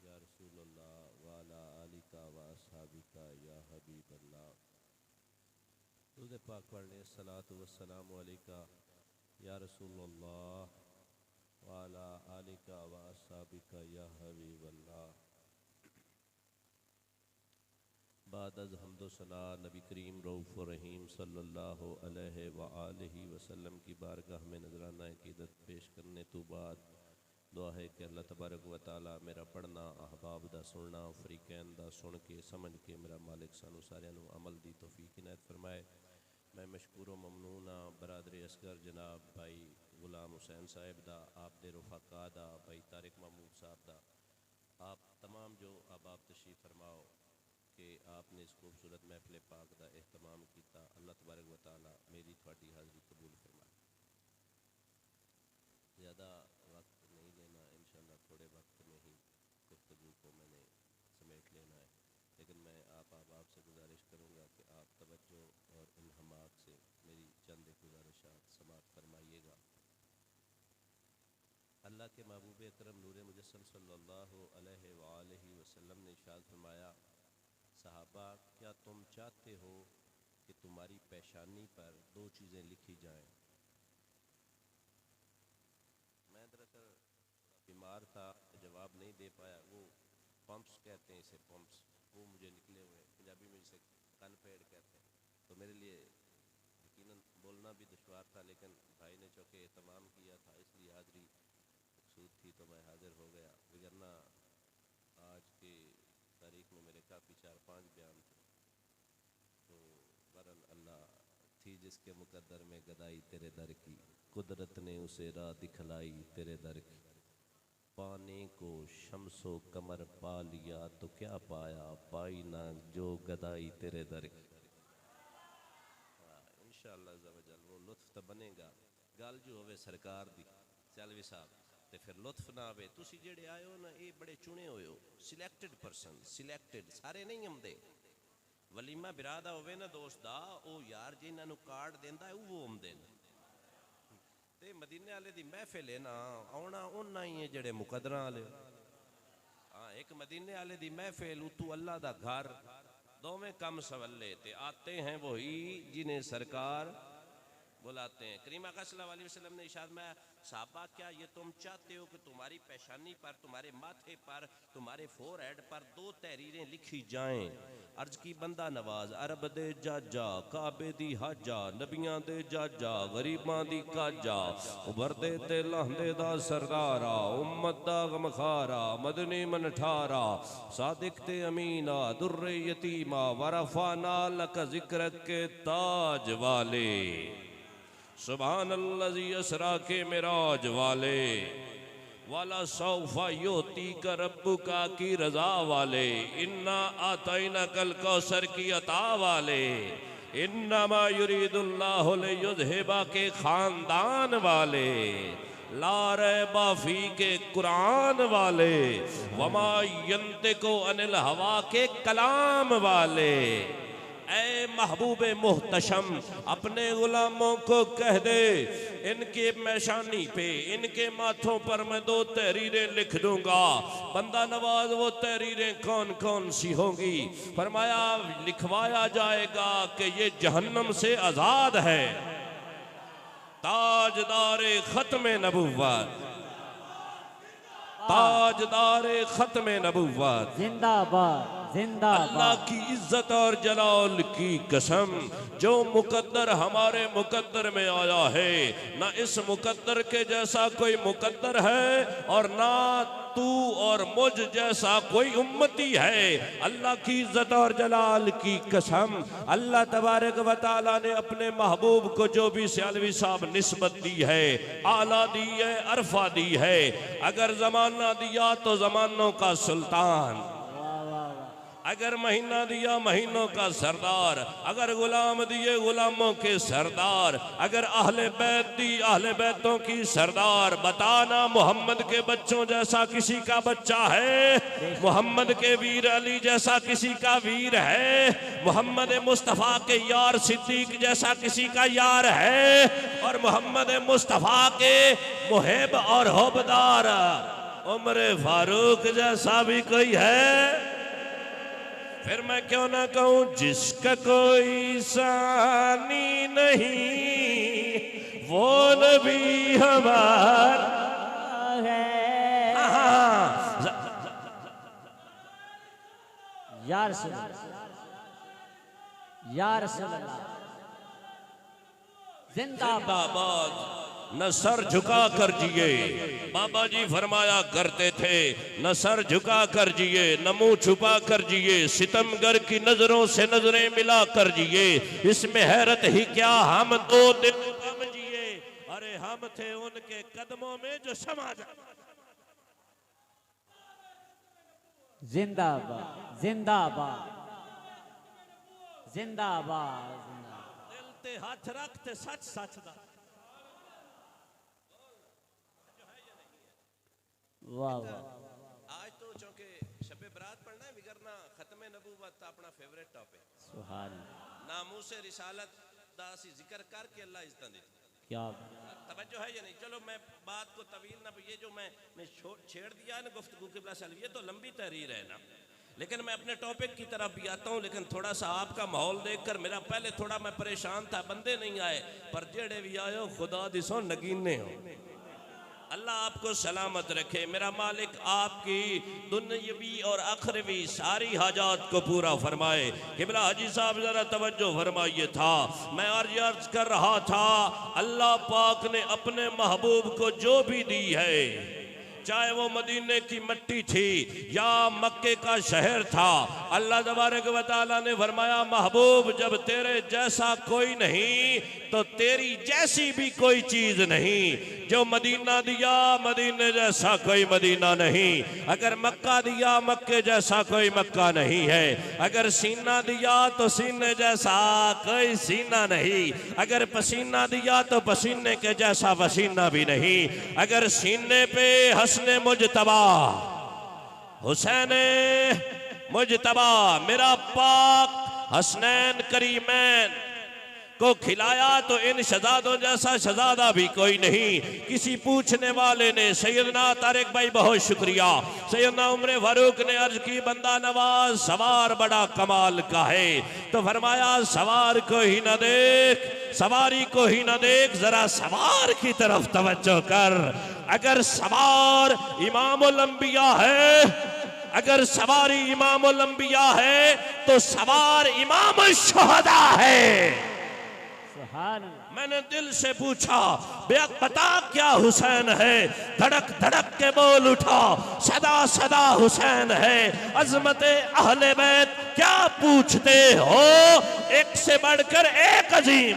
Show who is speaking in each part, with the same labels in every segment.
Speaker 1: या रसूल अल्लाह वाला आलिका व असहाबिका या हबीब अल्लाह। दुरूद पाक पढ़ लें। सलातु वस्सलामु अलैका या रसूल अल्लाह वाला आलिका व असहाबिका या हबीब अल्लाह। बाद अज़ हम्दो सना नबी करीम रऊफ़ रहीम सल्लल्लाहु अलैहि व आलिहि वसल्लम की बारगाह में नजराना अक़ीदत पेश करने तो बाद दुआ है कि अल्लाह तबारक व तआला मेरा पढ़ना अहबाब दा सुनना फरीकैन दा सुन के समझ के मेरा मालिक सानू सारियां नू अमल दी तौफीक इनायत फरमाए। मैं मशकूर व ममनून हाँ बरादर असगर जनाब भाई गुलाम हुसैन साहिब दा, आप दे रफ़ाका दा, भाई तारिक महमूद साहब दा, आप तमाम जो अहबाब तशरीफ़ फरमाओ कि आपने इस खूबसूरत महफिल पाक दा एहतमाम किया। अल्लाह तबारक व तआला मेरी थोड़ी हाज़री कबूल फरमाए। ज़्यादा वक्त नहीं लेना, इंशाअल्लाह थोड़े वक्त में ही गुफ्तगू को मैंने समेट लेना है, लेकिन मैं आप अहबाब से गुजारिश करूँगा कि आप तवज्जो और इन्हमाक से मेरी चंद गुजारिशात समाअत फरमाइएगा। अल्लाह के महबूब अकरम नूर मुजस्सम सल्लल्लाहु अलैहि वसल्लम ने इरशाद फरमाया, सहाबा क्या तुम चाहते हो कि तुम्हारी पेशानी पर दो चीज़ें लिखी जाएं? मैं दरअसल बीमार था, जवाब नहीं दे पाया। वो पंप्स कहते हैं इसे, पंप्स, वो मुझे निकले हुए, पंजाबी में इसे कन पेड़ कहते हैं। तो मेरे लिए यकीनन बोलना भी दुश्वार था, लेकिन भाई ने चूँकि एहतमाम किया था इसलिए हाज़री मकसूद थी तो मैं हाज़िर हो गया। वगरना आज की तारीख में मेरे काफ़ी 4-5 बयान थे। तो बरन अल्लाह थी जिसके मुकद्दर में गदाई तेरे दर की, कुदरत ने उसे राह दिखलाई तेरे दर की। पाने को शम्सो कमर पा लिया तो क्या पाया, पाई ना जो गदाई तेरे दर की। इंशाअल्लाह ज़वजल वो लुत्फ तो बनेगा। गल जो होवे सरकार दी चलवी साहब ते फिर लुत्फ ना आवे। तुसी जेड़े आए हो ना, ये बड़े चुने हुए हो, सिलेक्टेड पर्सन, सिलेक्टेड, सारे नहीं आउंदे। वलीमा बिरादा होवे ना दोस्त दा, ओ यार जिन्हां नू कार्ड देंदा है वो आउंदे ने। ते मदीने वाले दी महफिल है ना, आउणा उन्ना ही है जेड़े मुकद्दरां वाले। हाँ, एक मदीने वाले दी महफिल, उतू अल्लाह दा घर, दोवें कम सवल्ले ते आते हैं वही जिन्हें सरकार बुलाते हैं। करीम आका सल्लल्लाहु अलैहि वसल्लम ने इरशाद में, साहबा क्या ये तुम चाहते हो कि तुम्हारी पेशानी पर, तुम्हारे माथे पर, तुम्हारे फोरहेड पर दो तहरीरें लिखी जाएं? अर्ज की बंदा नवाज, अरब दे जाजा, काबे दी हाजा, नबियां दे जाजा, गरीबां दी काजा, उभरदे ते लहंदे दा सरदारा, उम्मत दा गमखारा, मदनी मनठारा, सादिक ते अमीना, दुर्रे यतीमा, वरफाना लक जिक्रक के ताज वाले, सुभान अल्लाज़ी असरा के मिराज वाले, वाला सौफा योती का रब्बु का की रजा वाले, इन्ना आतैना कल कौसर की अता वाले, इन्नमा युरीदुल्लाहु लियुज़हिबा के खानदान वाले, ला रैबा फी के कुरान वाले, वमा यंतिकु अनिल हवा के कलाम वाले। ऐ महबूबे मुहतशम, अपने गुलामों को कह दे इनके मैशानी पे, इनके माथों पर मैं दो तहरीरें लिख दूंगा। बंदा नवाज वो तहरीरें कौन कौन सी होंगी? फरमाया लिखवाया जाएगा कि ये जहन्नम से आजाद है, ताजदारे खत्म नबुव्वत, ताजदारे खत्म नबुव्वत, जिंदाबाद जिंदाबाद। अल्लाह की इज्जत और जलाल की कसम, जो मुकद्दर हमारे मुकद्दर में आया है, ना इस मुकद्दर के जैसा कोई मुकद्दर है और ना तू और मुझ जैसा कोई उम्मती है। अल्लाह की इज्जत और जलाल की कसम, अल्लाह तबारक व तआला ने अपने महबूब को जो भी सियालवी साहब निस्बत दी है, आला दी है, अरफा दी है। अगर जमाना दिया तो जमानों का सुल्तान, अगर महीना दिया महीनों का सरदार, अगर गुलाम दिए गुलामों के सरदार, अगर अहले बैत दी अहले बैतों की सरदार। बताना मोहम्मद के बच्चों जैसा किसी का बच्चा है? मोहम्मद के वीर अली जैसा किसी का वीर है? मोहम्मद मुस्तफ़ा के यार सिद्दीक जैसा किसी का यार है? और मोहम्मद मुस्तफ़ा के मुहिब और होबदार उम्र फारूक जैसा भी कोई है, फिर मैं क्यों ना कहूं जिसका कोई सानी नहीं वो नबी हमारा
Speaker 2: है।
Speaker 1: हाँ,
Speaker 2: या रसूल या रसूल अल्लाह जिंदाबाद।
Speaker 1: न सर झुका कर जिए, बाबा जी फरमाया करते थे, न सर झुका कर जिए, न मुंह छुपा कर जिए, सितमगर की नजरों से नजरें मिला कर जिए, इसमें हैरत ही क्या हम 2 दिन कम जिए, अरे हम थे उनके कदमों में जो समा जा।
Speaker 2: जिंदाबाद जिंदाबाद जिंदाबाद।
Speaker 1: दिल ते हाथ रखते सच सच दा।
Speaker 2: वाह वाह।
Speaker 1: आज तो चूंकि शबे बरात पढ़ना है, विगरना खत्म नबूवत अपना फेवरेट टॉपिक,
Speaker 2: सुभान
Speaker 1: नामूसे रिसालत दा सी जिक्र करके अल्लाह इज्जत दे।
Speaker 2: क्या
Speaker 1: तवज्जो है या नहीं? चलो मैं बात को तवील ना, ये जो मैं छेड़ दिया ना गुफ्तगू के बिला, ये तो लंबी तहरीर है ना, लेकिन मैं अपने टॉपिक की तरफ भी आता हूँ। लेकिन थोड़ा सा आपका माहौल देखकर मेरा पहले थोड़ा मैं परेशान था, बंदे नहीं आए, पर जेड़े भी आए हो खुदा दिसो नगीने हो। अल्लाह आपको सलामत रखे। मेरा मालिक आपकी दुनियावी और आखिरवी सारी हाजात को पूरा फरमाए। किबला हाजी साहब जरा तवज्जो फरमाइए। था मैं अर्ज कर रहा था, अल्लाह पाक ने अपने महबूब को जो भी दी है, चाहे वो मदीने की मिट्टी थी या मक्के का शहर था, अल्लाह तबारक व तआला ने फरमाया महबूब जब तेरे जैसा कोई नहीं तो तेरी जैसी भी कोई चीज नहीं। जो मदीना दिया मदीने जैसा कोई मदीना नहीं, अगर मक्का दिया मक्के जैसा कोई मक्का नहीं है, अगर सीना दिया तो सीने जैसा कोई सीना नहीं, अगर पसीना दिया तो पसीने के जैसा पसीना भी नहीं, अगर सीने पे हसने मुजतबा हुसैन मुजतबा मेरा पाक हसनैन करीमैन को खिलाया तो इन शहजादों जैसा शहजादा भी कोई नहीं। किसी पूछने वाले ने, सैयदना तारिक भाई बहुत शुक्रिया, सैयदना उम्र फारूक ने अर्ज की बंदा नवाज सवार बड़ा कमाल का है, तो फरमाया सवार को ही न देख, सवारी को ही न देख, जरा सवार की तरफ तवज्जो कर। अगर सवार इमामुल अंबिया है, अगर सवारी इमामुल अंबिया है तो सवार इमामुल शुहदा है। मैंने दिल से पूछा बेअक बता क्या हुसैन है, धड़क धड़क के बोल उठा सदा सदा हुसैन है। अजमते अहले बैत क्या पूछते हो, एक से बढ़कर एक अजीम,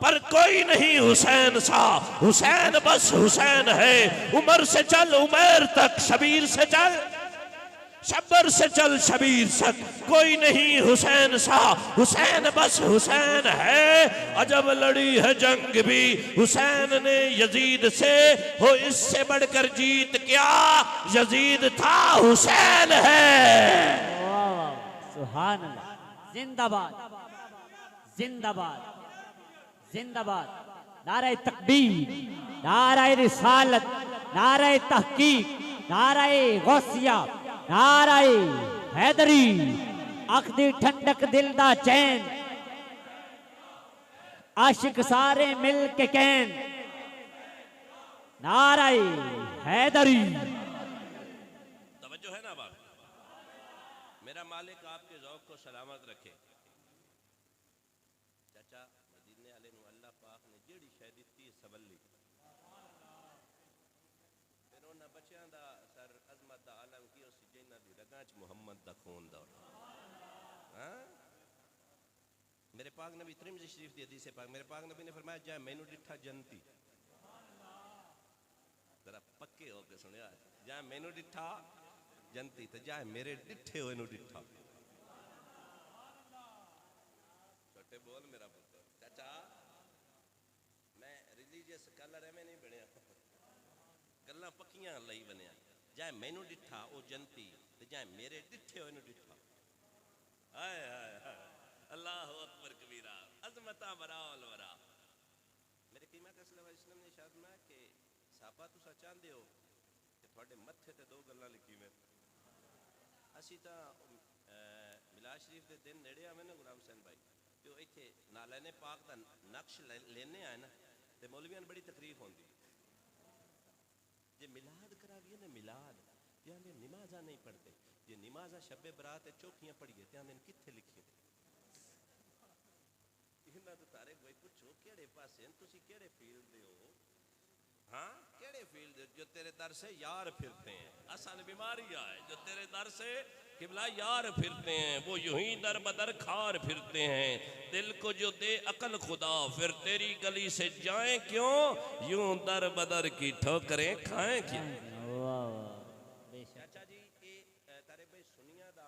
Speaker 1: पर कोई नहीं हुसैन सा। हुसैन बस हुसैन है, उमर से चल उमर तक, शबीर से चल शब्बर से चल शबीर तक, कोई नहीं हुसैन सा। हुसैन बस हुसैन है। अजब लड़ी है जंग भी हुसैन ने यजीद से, हो इससे बढ़कर जीत क्या, यजीद था हुसैन है।
Speaker 2: सुभान अल्लाह। जिंदाबाद जिंदाबाद जिंदाबाद। नारे तकबीर, नारे रिसालत, नारे तहकीक, नारे गौसिया, नारे हैदरी, अखदी ठंडक दिल दा चैन, आशिक सारे मिल के कैन, नारे हैदरी।
Speaker 1: तवज्जो है ना बाप? मेरा मालिक आपके ज़ौक़ को सलामत रखे। चाचा मदीने वाले नु अल्लाह पाक ने जेड़ी शै दित्ती सबल्ली, फिर उन्हां बच्चों दा सर अजमत दा आलम की उस जिन्हां दी रगां च मुहम्मद दा खून दौड़। हाँ मेरे पाक नबी तिरमिज़ी शरीफ दी हदीस पाक, मेरे पाक नबी ने फरमाया जाए मैनू डिठा जनती, जरा पक्के होके सुनिया, जाए मैनू डिठा जनती तो जाए मेरे डिठे हुए डिठा। छोटे बोल मेरा पुत्र। चाचा मैं रिलीजियस स्कॉलर एवं नहीं बनया, गल्लां पक्कियां लई बनया। जाए मैनू डिठा वो जनती तो जाए मेरे डिठे हुए डिठा। हाय हाय हाय, अल्लाह अकबर कबीरा, अजमता बराओल वरा। मेरे कीमा का इस्लाम ने इरशाद में कि साहबा तुसा चाहते हो थोड़े मत्थे ते दो गल्लां लिखी मैं असी तो मिलाद शरीफ के दिन नेड़े आवे ना गुलाम हुसैन भाई तो इत्थे नालैने पाक का नक्श लेने आए ना तो मौलवियां बड़ी तकलीफ होंदी जे मिलाद कराविए ना मिलाद ध्यान नमाजा नहीं पढ़ते जे नमाजा शब्बे बरात चौखियां पढ़िए ध्यान कित्थे लिखिए इन्हां तो तारे कोई पुछो केड़े पासे तुसी केड़े फील्ड दे हो हाँ केड़े फील्ड जो तेरे दर से यार फिरते हैं असल बीमारी है जो तेरे दर से किबला यार फिरते हैं वो यूं ही दर बदर खार फिरते हैं दिल को जो दे अकल खुदा फिर तेरी गली से जाएं क्यों यूं दर बदर की ठोकरें खाएं क्यों
Speaker 2: वाह वाह बेशक
Speaker 1: चाचा जी ये तारे भाई सुनिया दा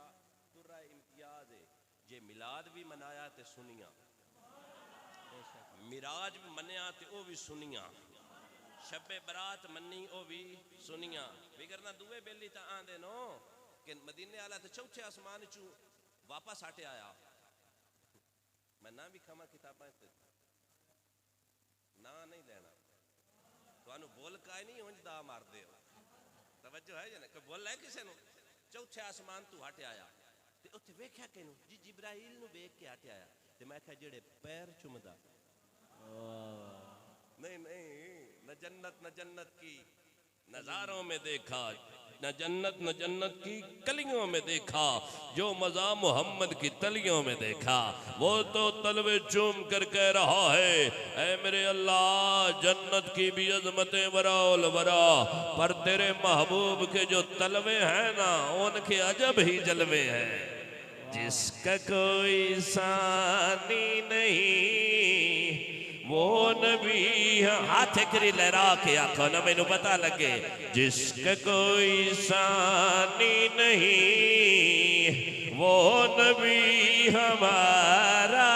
Speaker 1: पूरा इम्तियाज है जे मिलाद भी मनाया ते सुनिया मिराज भी मनिया ते ओ भी सुनिया शब्बे बरात मन्नी ओ भी सुनिया बिगरना दुए बेली ता आंदे नो कि मदीने आला ते चौथे आसमान चू वापस हटे आया मैं ना भी खावा किताबां ते ना नहीं लेना तुहानू बोल काई नहीं उंज दा मार दे तवज्जो है जना कोई बोल है किसे नु चौथे आसमान तू हटे आया ते उत्थे वेख्या किनू जी जिब्राइल नु वेख के हटे आया ते मैं कहा जेड़े पैर चुमदा नहीं नहीं न जन्नत की नजारों में देखा न जन्नत की कलियों में देखा जो मजा मोहम्मद की तलियों में देखा वो तो तलवे चूम कर कह रहा है ऐ मेरे अल्लाह जन्नत की भी अजमतें वराउल वरा पर तेरे महबूब के जो तलवे हैं ना उनके अजब ही जलवे हैं जिसका कोई सानी नहीं वो नबी हाथ करी लहरा के आखो ना मैनू पता लगे जिसका कोई सानी नहीं वो नबी हमारा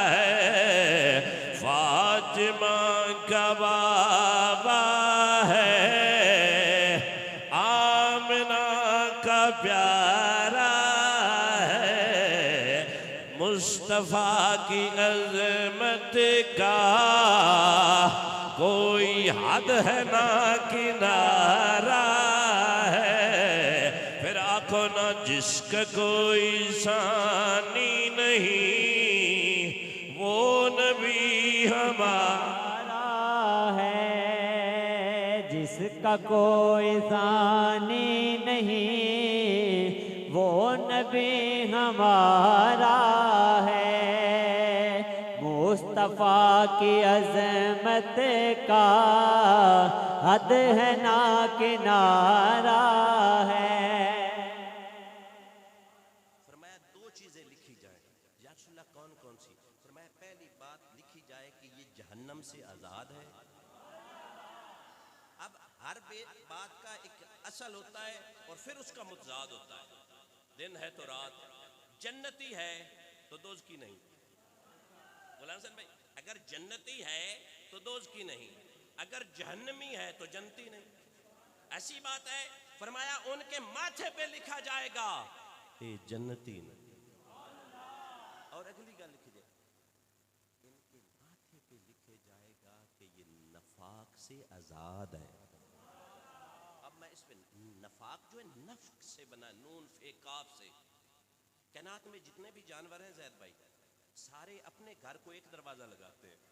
Speaker 1: है फातिमा का बाबा है आमिना का प्यारा मुस्तफा की अज़मत का कोई हद है ना किनारा है फिर आखो ना जिसका कोई सानी नहीं वो नबी हमारा
Speaker 2: है जिसका कोई सानी नहीं वो नबी हमारा है मुस्तफा की अज़मत का हद है ना किनारा है
Speaker 1: फरमाया दो चीजें लिखी जाए या रसूलल्लाह कौन कौन सी फरमाया पहली बात लिखी जाए कि ये जहन्नम से आजाद है अब हर बात का एक असल होता है और फिर उसका मुतजाद होता है दिन है तो रात जन्नती है तो दोज की नहीं गुलाम हुसैन भाई अगर जन्नती है तो दोज की नहीं अगर जहन्नमी है तो जन्नती नहीं ऐसी बात है फरमाया उनके माथे पे लिखा जाएगा ये जन्नती नहीं और अगली गल लिखी जाए इनके माथे पे लिखे जाएगा कि ये नफाक से आजाद है अब मैं इस पे नफाक जो है नफ्क से बना नून फे काफ से कैनात में जितने भी जानवर हैं जैद भाई सारे अपने घर को एक दरवाजा लगाते हैं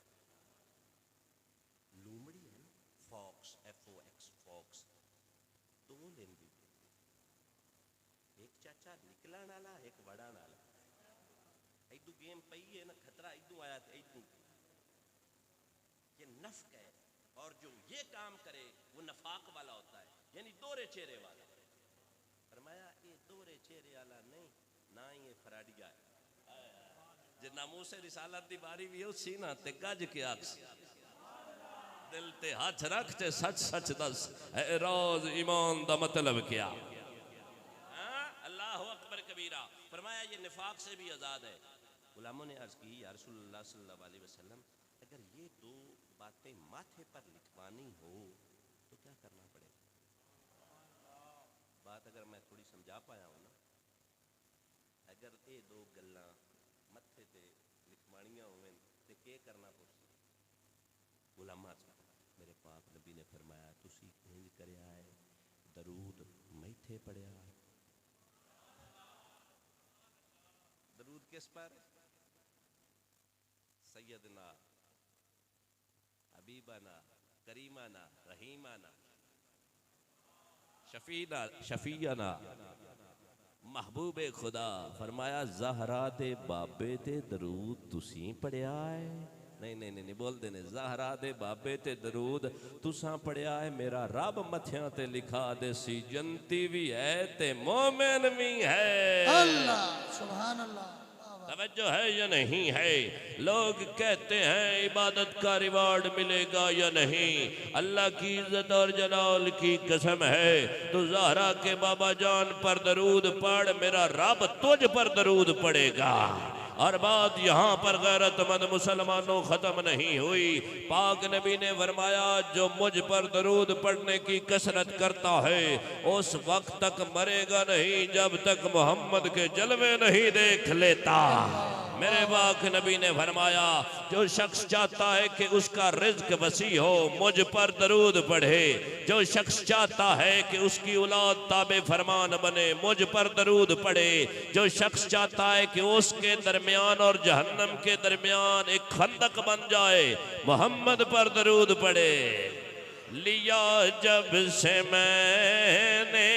Speaker 1: लूमड़ी है ना फॉक्स FOX फॉक्स तो वो लेंदी एक चाचा निकलण वाला एक वड़ाण वाला इदू गेम पई है ना खतरा इदू आया इदू ये नफ्क है और जो ये काम करे वो नफाक वाला होता है यानी दोहरे चेहरे वाला फरमाया ये दोहरे चेहरे वाला नहीं ना ये फराडिया है जे नामूसे रिसालत दी बारी भी हो सीना ते गज के आख दिल ते हाथ रख ते सच सच दस ए रोज ईमान दा मतलब क्या अल्लाह अकबर कबीरा फरमाया ये निफाक से भी आजाद है गुलामों ने अर्ज की या रसूलुल्लाह सल्लल्लाहु अलैहि वसल्लम अगर ये दो बातें माथे पर लिखवानी हो तो क्या करना पड़ेगा बात अगर मैं थोड़ी समझा पाया हूं ना अगर ये दो गल्लां मत्थे ते लिखवाणियां होवें ते के करना पड़सी गुलामा मेरे पाक नबी ने फरमाया तुसी इंज करया है दरूद मैथे पढ़िया। दरूद किस पर? सैयदना, हबीबाना, करीमाना, रहीमाना, शफीयाना, महबूबे खुदा। फरमाया ज़हरा दे बाबे ते दरूद तुसी पढ़िया है। नहीं बोलते ने ज़हरा दे बाबे ते दरूद तुसा पढ़िया है। मेरा रब मथियां ते लिखा दे सी जन्नती भी है ते मोमिन भी है।
Speaker 3: अल्लाह सुभान अल्लाह।
Speaker 1: तवज्जो है या नहीं है? लोग कहते हैं इबादत का रिवार्ड मिलेगा या नहीं। अल्लाह की इज्जत और जलाल की कसम है, तो ज़हरा के बाबा जान पर दरूद पढ़, मेरा रब तुझ पर दरूद पड़ेगा। और बात यहाँ पर गैरतमंद मुसलमानों ख़त्म नहीं हुई। पाक नबी ने फरमाया जो मुझ पर दरूद पढ़ने की कसरत करता है उस वक्त तक मरेगा नहीं जब तक मोहम्मद के जलवे नहीं देख लेता। मेरे पाक नबी ने फरमाया जो शख्स चाहता है कि उसका रिज्क वसी हो मुझ पर दरूद पढ़े। जो शख्स चाहता है कि उसकी औलाद ताबे फरमान बने मुझ पर दरूद पढ़े। जो शख्स चाहता है कि उसके दरमियान और जहन्नम के दरमियान एक खंदक बन जाए मोहम्मद पर दरूद पढ़े। लिया जब से मैंने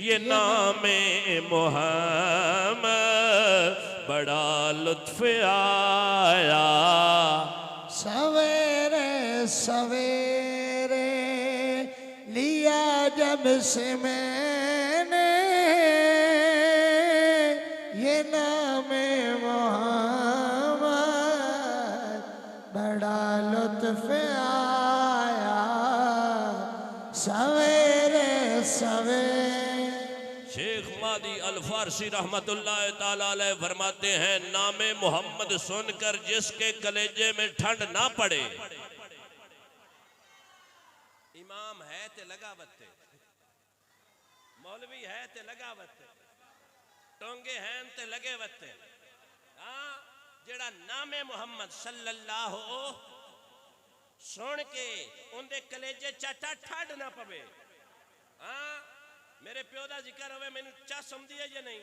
Speaker 1: ये नामे मोहम्मद बड़ा लुत्फ आया।
Speaker 3: सवेरे सवेरे लिया जब से मैंने ये नाम मोहम्मद बड़ा लुत्फ आया। सवेरे सवेरे
Speaker 1: शेख मादी अल फारसी रहमतुल्लाह ताला अलैह फरमाते हैं नामे मोहम्मद सुनकर जिसके कलेजे में ठंड ना पड़े। इमाम है ते लगावते, मौलवी है ते लगावते, टोंगे हैं ते लगे वते। हाँ जेड़ा नामे मोहम्मद सल्लल्लाहु सुन के उनके कलेजे चाटा ठंड ना पवे। हाँ मेरे प्यो का जिक्र होवे मैनू चस आउंदी है या नहीं?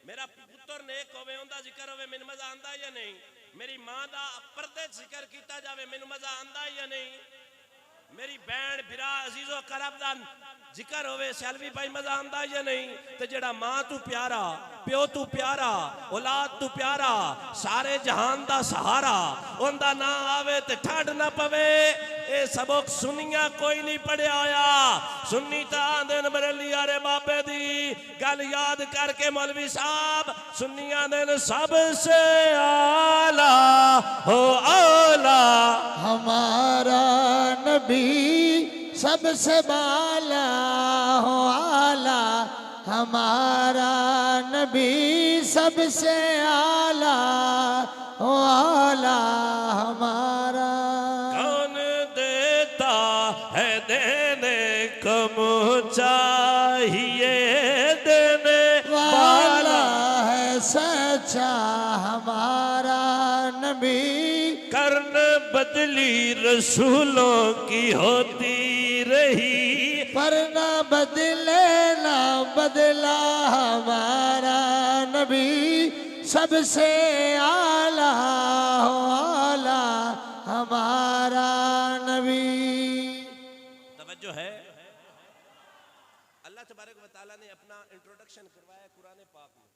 Speaker 1: मेरा पुत्र नेक होवे उनका जिक्र होवे मैनू मजा आंदा या नहीं? मेरी मां का पर्दे जिक्र किया जावे मैनू मजा आंदा या नहीं? मेरी भैन बिरा अजीजो करब दा जिक्र होवे सैलवी भाई मजा आंदा या नहीं? ते जेड़ा मां तू प्यारा, प्यो तू प्यारा, औलाद तू प्यारा, सारे जहान दा सहारा उनदा ना आवे ते ठंड ना पवे। ए सबक सुनिया कोई नहीं पढ़िया आया। सुन्नी तांदन बरेली आरे बाबे दी गल याद करके मौलवी साहब सुन्निया दिन सबसे आला हो आला
Speaker 3: हमारा नबी सबसे बाला हो आला। हमारा नबी सबसे आला हो आला। हमारा
Speaker 1: कौन देता है देने को चाहिए देने
Speaker 3: वाला है सच्चा हमारा नबी।
Speaker 1: कर्न बदली रसूलों की होती रही
Speaker 3: पर न बदले न बदला हमारा नबी सबसे आला हो आला हमारा नबी।
Speaker 1: तवज्जो है। अल्लाह तबारक व तआला ने अपना इंट्रोडक्शन करवाया कुरान पाक में।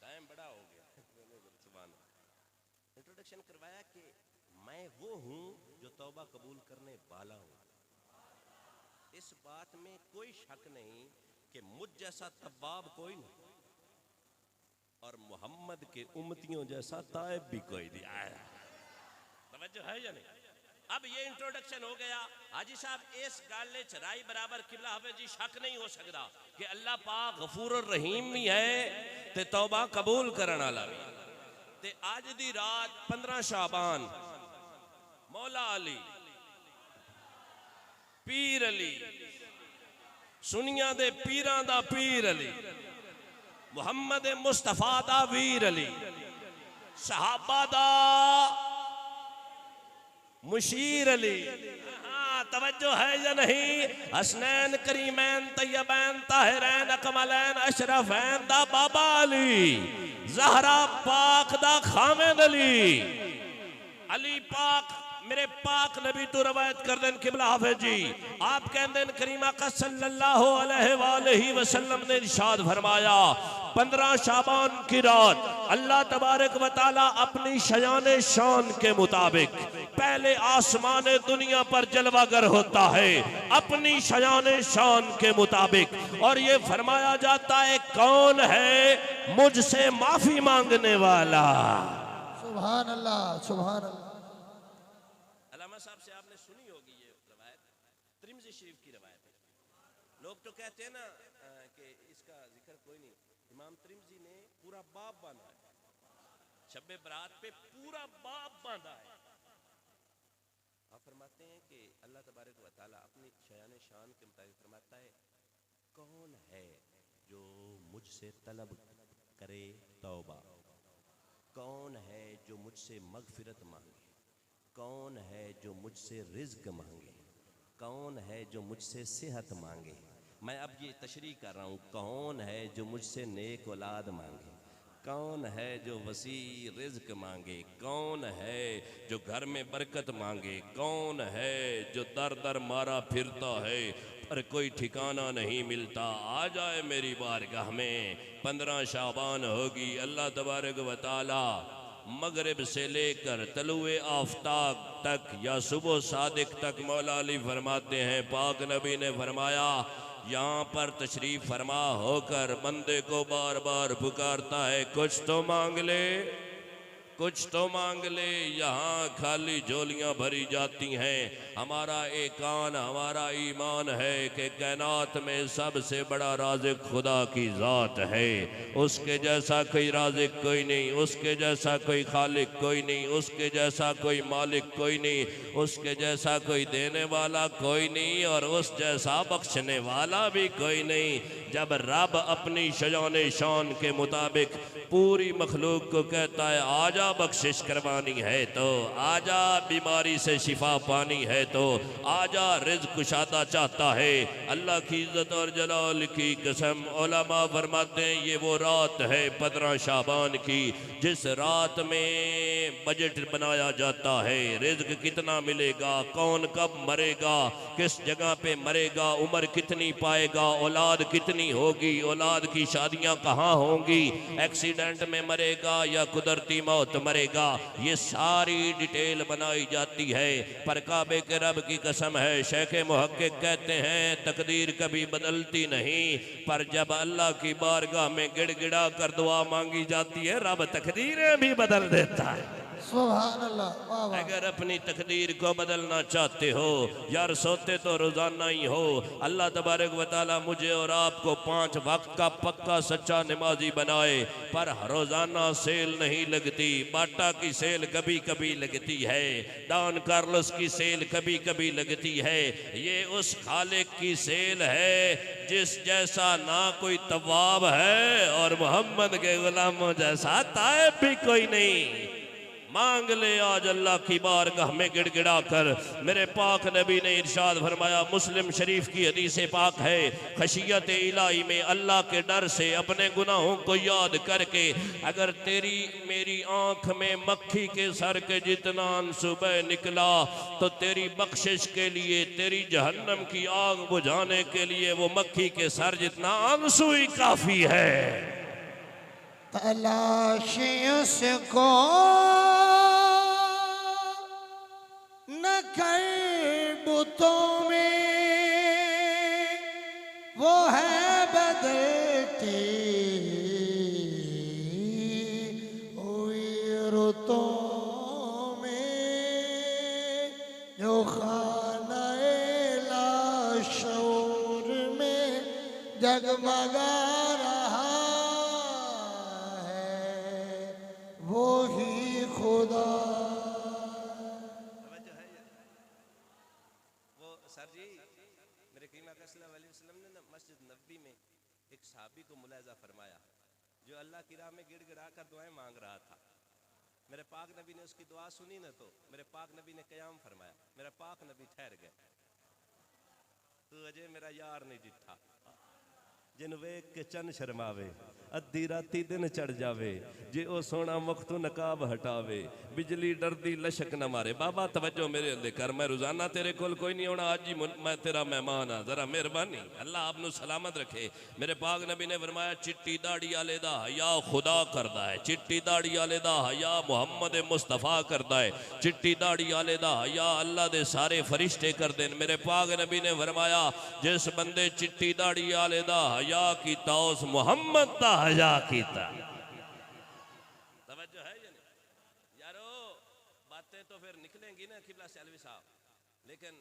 Speaker 1: टाइम बड़ा हो गया। इंट्रोडक्शन करवाया कि मैं वो हूं जो तौबा कबूल करने वाला हूं। इस बात में कोई शक नहीं कि मुझ जैसा तब्बाब कोई नहीं और मोहम्मद के उम्मतियों जैसा ताइब भी कोई नहीं आया। तवज्जो है या नहीं? अब ये इंट्रोडक्शन हो गया। हाजी साहब इस गाले चराई बराबर किबला हवे जी शक नहीं हो सकता कि अल्लाह पाक गफूर और रहीम भी है ते तौबा कबूल करने वाला भी। ते आज दी रात 15 शाबान मौला अली पीर अली सुनिया दे पीरां दा पीर अली मुहम्मद मुस्तफा दा वीर अली सहाबा दा मुशीर अली। हाँ तवज्जो है या नहीं? हसनैन करीमैन तैयबैन ताहिरैन अकमलैन अशरफैन दा बाबा अली, ज़हरा पाक दा खामिद अली, अली पाक मेरे पाक नबी तो रवायत कर देन किबला हाफिज जी, आप कहते करीमा का सल्लल्लाहु अलैहि वसल्लम ने इरशाद फरमाया 15 शाबान की रात अल्लाह तबारक व तआला अपनी शयान शान के मुताबिक पहले आसमान दुनिया पर जलवागर होता है अपनी शयान शान के मुताबिक, और ये फरमाया जाता है कौन है मुझसे माफी मांगने वाला।
Speaker 3: सुभान अल्लाह, सुभान अल्लाह।
Speaker 1: साहब से आपने सुनी होगी ये रवायत, तिरमिज़ी शरीफ की रवायत है। लोग तो कहते हैं ना कि इसका जिक्र कोई नहीं, इमाम तिरमिज़ी ने पूरा बाब बांधा है, शब्बे बरात पे पूरा बाब बांधा है। आप फरमाते हैं कि अल्लाह तबारक व तआला अपनी शयान शान के मुताबिक फरमाता है कौन है जो मुझसे तलब करे तौबा, कौन है जो मुझसे मगफिरत मांगे, कौन है जो मुझसे रिज्क मांगे, कौन है जो मुझसे सेहत मांगे। मैं अब ये तशरीह कर रहा हूँ, कौन है जो मुझसे नेक औलाद मांगे, कौन है जो वसी रिज्क मांगे, कौन है जो घर में बरकत मांगे, कौन है जो दर दर मारा फिरता है पर कोई ठिकाना नहीं मिलता। आ जाए मेरी बारगाह में, 15 शाबान होगी, अल्लाह तबारक व तआला मगरिब से लेकर तलुए आफ्ताब तक या सुबह सादिक तक मौला अली फरमाते हैं पाक नबी ने फरमाया यहाँ पर तशरीफ फरमा होकर बंदे को बार बार पुकारता है कुछ तो मांग ले, कुछ तो मांग ले। यहाँ खाली झोलियाँ भरी जाती हैं। हमारा एकान, हमारा ईमान है कि कायनात में सबसे बड़ा राज़िक खुदा की ज़ात है, उसके जैसा कोई राज़िक कोई नहीं, उसके जैसा कोई खालिक कोई नहीं, उसके जैसा कोई मालिक कोई नहीं, उसके जैसा कोई देने वाला कोई नहीं और उस जैसा बख्शने वाला भी कोई नहीं। जब रब अपनी शयान शान के मुताबिक पूरी मखलूक को कहता है आजा बख्शिश करवानी है तो आजा, बीमारी से शिफा पानी है तो आजा, रिज़्क़ कुशादा चाहता है, अल्लाह की इज्जत और जलाल की कसम उलमा फरमाते हैं ये वो रात है 15 शाबान की जिस रात में बजट बनाया जाता है, रिज़्क़ कितना मिलेगा, कौन कब मरेगा, किस जगह पे मरेगा, उम्र कितनी पाएगा, औलाद कितनी होगी, औलाद की शादियां कहाँ होंगी, एक्सीडेंट में मरेगा या कुदरती मौत मरेगा, ये सारी डिटेल बनाई जाती है। पर काबे के रब की कसम है, शेख मुहक्किक कहते हैं तकदीर कभी बदलती नहीं, पर जब अल्लाह की बारगाह में गिड़गिड़ा कर दुआ मांगी जाती है रब तकदीरें भी बदल देता है।
Speaker 3: सुभान अल्लाह, वाह वाह।
Speaker 1: अगर अपनी तकदीर को बदलना चाहते हो यार सोते तो रोजाना ही हो, अल्लाह तबारक व तआला मुझे और आपको 5 वक्त का पक्का सच्चा नमाजी बनाए, पर रोजाना सेल नहीं लगती, बाटा की सेल कभी कभी लगती है, डॉन कार्लोस की सेल कभी कभी लगती है, ये उस खालिक की सेल है जिस जैसा ना कोई तवाब है और मोहम्मद के गुलामों जैसा ताइब भी कोई नहीं। मांग ले आज अल्लाह की बारगाह में गिड़गिड़ा कर। मेरे पाक नबी ने इरशाद फरमाया, मुस्लिम शरीफ की हदीस पाक है, खशियत इलाही में अल्लाह के डर से अपने गुनाहों को याद करके अगर तेरी मेरी आंख में मक्खी के सर के जितना सुबह निकला तो तेरी बख्शिश के लिए, तेरी जहन्नम की आग बुझाने के लिए वो मक्खी के सर जितना आंसू ही काफी है।
Speaker 3: तलाश उसको न कर बुतों में, वो है बदलती हुई रुतों में, जो खाना-ए लाशूर में जगमगा रहा वो ही खुदा।
Speaker 1: वो सर जी मेरे करीम आका सल्लल्लाहु अलैहि वसल्लम ने ना मस्जिद नबवी में एक सहाबी को मुलाहिजा फरमाया जो अल्लाह की राह में गिड़गिड़ा कर दुआएं मांग रहा था। मेरे पाक नबी ने उसकी दुआ सुनी ना तो मेरे पाक नबी ने क़याम फरमाया, मेरे पाक नबी ठहर गए, तू अजे मेरा यार नहीं डिठा जिन वेख के चन शर्मावे अद्धी राती दिन चढ़ जावे जे ओ सोना मुख तो नकाब हटावे बिजली डरदी लशक न मारे। बाबा तवज्जो मेरे अल्ले कर, मैं रोजाना तेरे कोल कोई नहीं होना, आज ही मैं तेरा मेहमान हाँ, जरा मेहरबानी अल्लाह आपनु सलामत रखे। मेरे पाक नबी ने फरमाया चिट्टी दाढ़ी आले दा हया खुदा करदा है, चिट्टी दाढ़ी आले दा हया मुहम्मद मुस्तफा करदा है, चिट्टी दाढ़ी आले दा हया अल्लाह दे सारे फरिश्ते कर देन। मेरे पाक नबी ने फरमाया जिस बंदे चिट्टी दाढ़ी आले दा हया कीता उस मुहम्मद दा हया कीता। तवज्जो है या नहीं यारो? बातें तो फिर निकलेंगी ना किबला से अलवी साहब, लेकिन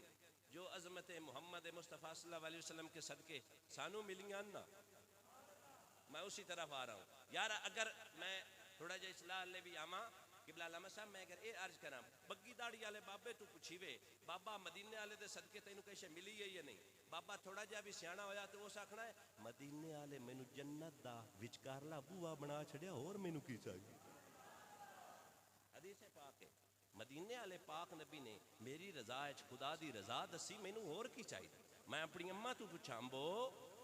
Speaker 1: जो अजमत मोहम्मद मुस्तफ़ा सल्लल्लाहु अलैहि वसल्लम के सदके सानू मिलियां ना, मैं उसी तरफ आ रहा हूँ यार। अगर मैं थोड़ा जा इसलाह ले भी आवा किबला लामा साहब, मैं अगर ये अर्ज करा बग्गी दाढ़ी वाले बाबे तू पुछीवे बाबा मदीने वाले दे सदके तेनू कैसे मिली है या नहीं, बाबा थोड़ा जा भी सियाना होया तो उस आखना है मदीने वाले मैनू जन्नत दा विचकारला बूआ बना छड़िया, होर मैनू की चाहिए। हदीस पाक है मदीने वाले पाक नबी ने मेरी रजा खुदा दी रजा दसी, मैनू होर की चाहिए। मैं अपनी अम्मा तू पुछा अंबो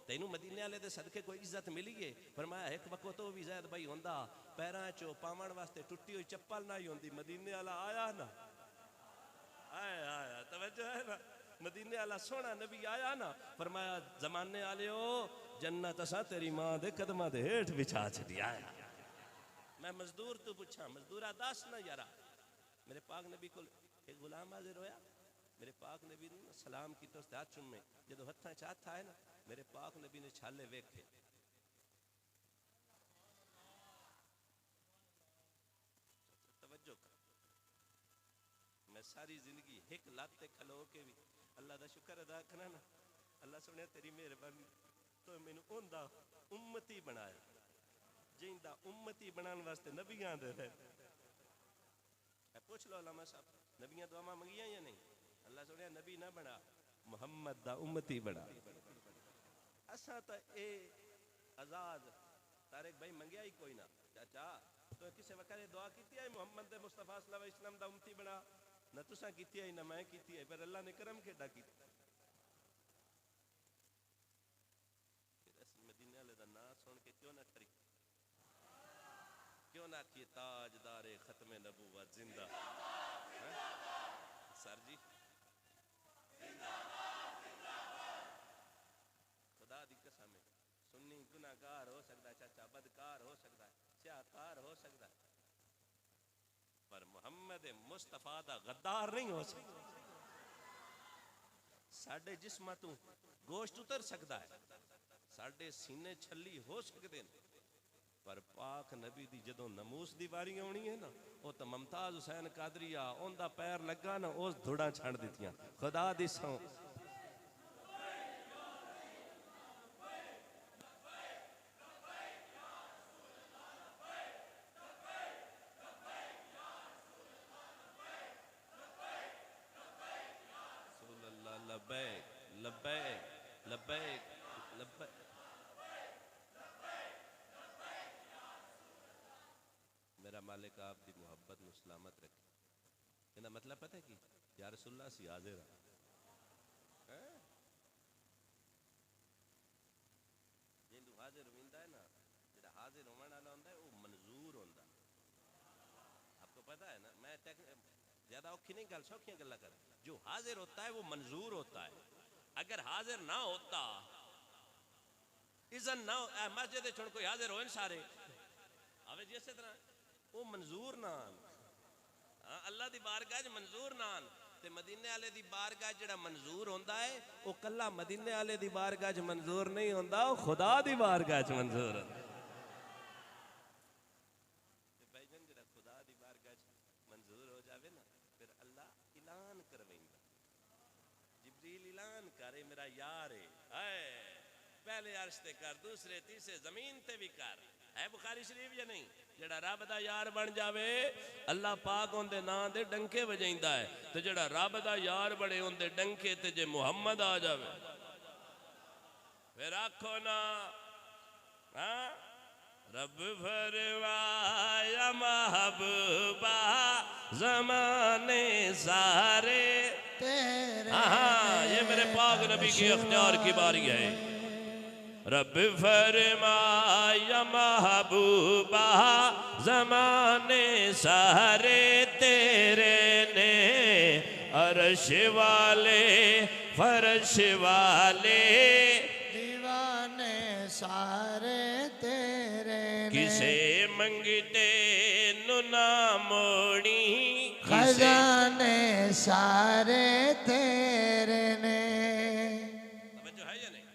Speaker 1: तेनू मदीने वाले दे सदके कोई इज्जत मिली है? फरमाया एक वक्त तो भी जैद भाई होंदा पैरां चो पावण वास्ते टुट्टी हुई चप्पल ना ही होंदी, मदीने वाला आया ना, आया तवज्जो है ना, मदीने वाला सोना नबी आया ना, फरमाया जमाने वाले हो जन्नत असा तेरी मां दे कदमां दे हेठ बिछा छड़िया है। मैं मजदूर तू पुछा मजदूरा दस ना यारा। मेरे पाक नबी को एक गुलाम हाजिर होया, मेरे पाक नबी ने सलाम की तो हाथ चुमे, जो हथा च हथ आए ना मेरे पाक नबी ने छाले वेखे, तवज्जो कर। मैं सारी जिंदगी एक लाते खलो के भी अल्लाह का शुक्र अदा करना ना, अल्लाह सुने तेरी मेहरबानी तो मैनू ओंदा उम्मती बनाया, जिंदा उम्मती बनाने वास्ते नबियां दे रहे। पूछ लो अल्लामा साहब नबियां दुआवां मंगियां या नहीं? अल्लाह सुने नबी ना बना मुहम्मद दा उम्मती बना। असा तो ए आजाद तारिक भाई मंगया ही कोई ना चाचा, तो किसी वक्त दुआ की है मुहम्मद दे मुस्तफा सल्लल्लाहु अलैहि वसल्लम दा उम्मती बना ना, तुसा की है ना मैं की है, पर अल्लाह ने करम केडा किया। मदीने वाले दा नाम सुन के क्यों ना ठरी, क्यों ना किए ताजदारे खत्मे नबूवत जिंदा सर जी। खुदा दी कसम है सुन्नी गुनाहगार हो सकता है, चाचा बदकार हो सकता है, स्याकार हो सकता है, पर मुहम्मद मुस्तफा दा गद्दार नहीं हो सकता। साडे जिस्मां तू गोश्त उतर सकता है, साडे सीने छली हो सकते हैं, पर पाक नबी दी जदों नमूस दी वारी आनी है ना, वो तो मुमताज हुसैन कादरिया उनका पैर लगा ना उस धुड़ा छड़ दित्तियां। खुदा दी सौ लब्बैक लब्बैक लब्बैक लब्बैक। मेरा मालिक आपकी मुहब्बत में सलामत रखे। इहदा मतलब पता है कि या रसूलुल्लाह सी हाजिर है जिंदू हाजिर होंदा है ना, जेड़ा हाजिर होने वाला होंदा है वो मंजूर होंदा। आपको पता है ना, मैं ज्यादा औखी नहीं गल सौखियां गल्ला कर, जो हाजिर होता है वो मंजूर होता है। अगर हाजिर ना होता इज़न ना मस्जिद छोड़ कोई हाजिर हो सारे हमें जिस तरह वो मंजूर ना अल्लाह दी बारगाह मंजूर ना ते मदीने वाले दी बारगाह जेड़ा मंजूर होंदा है वो कल्ला मदीने वाले दी बारगाह मंजूर नहीं होंदा, वो खुदा दी बारगाह मंजूर होंदा। भाईजान जेड़ा खुदा दी बारगाह मंजूर हो जावे ना, फिर अल्लाह ऐलान करवेंदा, जिब्रील ऐलान करे मेरा यार है, पहले अर्श ते कर, दूसरे तीसरे जमीन ते भी कर। है बुखारी शरीफ या नहीं? जेड़ा रब दा यार बन जावे अल्लाह पाक उनदे नां दे डंके वजाइंदा है, ते जेड़ा रब दा यार बड़े उनदे डंके ते जे मुहम्मद आ जावे फिर आखो ना हाँ रब फरमाया महबूबा ज़माने सारे
Speaker 3: तेरे
Speaker 1: हाँ, ये मेरे पाक नबी के अख्तियार की बारी है। रब फरमाया महबूबा ज़माने सारे तेरे ने, अर्श वाले फर्श वाले
Speaker 3: दीवाने सारे तेरे ने,
Speaker 1: किसे मंगते नु ना मोड़ी,
Speaker 3: खजाने सारे तेरे ने।
Speaker 1: जो है या नहीं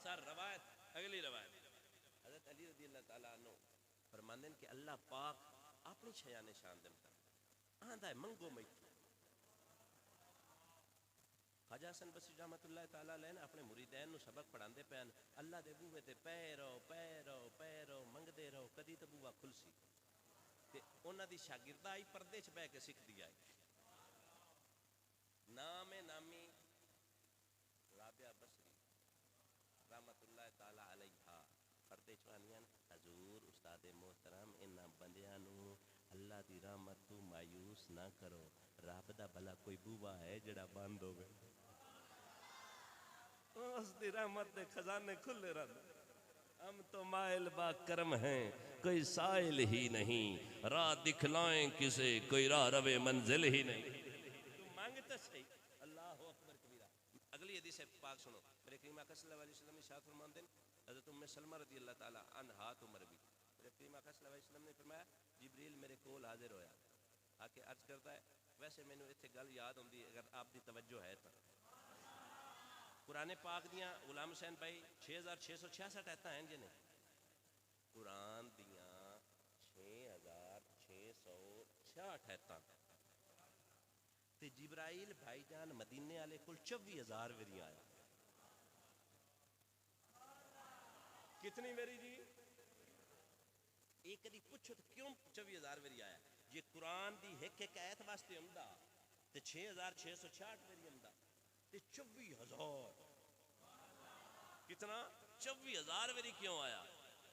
Speaker 1: सर। रवायत अगली रवायत हज़रत अली रज़ी अल्लाह ताला अन्हु फरमांदे कि अल्लाह पाक अपनी शया ने शान दिता आंदा है मंगो मई। ख्वाजा हसन बसी रहमतुल्लाह ताला अलैह ने अपने मुरीदैन नु सबक पढ़ांदे पैन, अल्लाह दे बूहे ते पैरो पैरो पैरो मंगदे रहो, कदी तो बूहा खुलसी। ते उन्हां दी शागिर्दा आई पर्दे च बह के सिखदी आई। नाम नामी राबिया बसरी रहमतुल्लाह ताला अलैहा पर्दे च आनियां, हजूर उस्ताद मोहतरम इन्हां बंदियां नु अल्लाह दी रहमत तू मायूस ना करो, रब दा भला कोई बूहा है जेड़ा बंद होवे, उस दी रहमत दे खजाने खुले रहंदे। हम तो माइल बा करम हैं, कोई साइल ही नहीं, राह दिखलाएं किसे, कोई राह रवे मंजिल ही नहीं। तू मांग तो सही। अल्लाह अकबर कबीरा। अगली हदीस पाक सुनो, मेरे करीम आका सल्लल्लाहु अलैहि वसल्लम इरशाद फरमाते हैं, हज़रत उम्मे सलमा रज़ी अल्लाह ताला अन्हा उमर भी, मेरे करीम आका सल्लल्लाहु अलैहि वसल्लम ने फरमाया जिब्रील मेरे कोल हाजिर होया, आके अर्ज करता है, वैसे मैनू इत्थे गल याद आउंदी अगर आपकी तवज्जो है तो कुरान पाक दियां गुलाम हुसैन भाई 6666 आयतां हैं जिन्हें कुरान दियां 6666 आयतां ते जिब्राइल भाईजान मदीने वाले कोल 24,000 वेरी आया। कितनी वेरी जी? एक कदी पूछो तो क्यों 24,000 वेरी आया? जे कुरान दी एक एक आयत वास्ते हुंदा ते 6666 वेरी हुंदा ते 24,000 कितना 24,000 वेरी क्यों आया?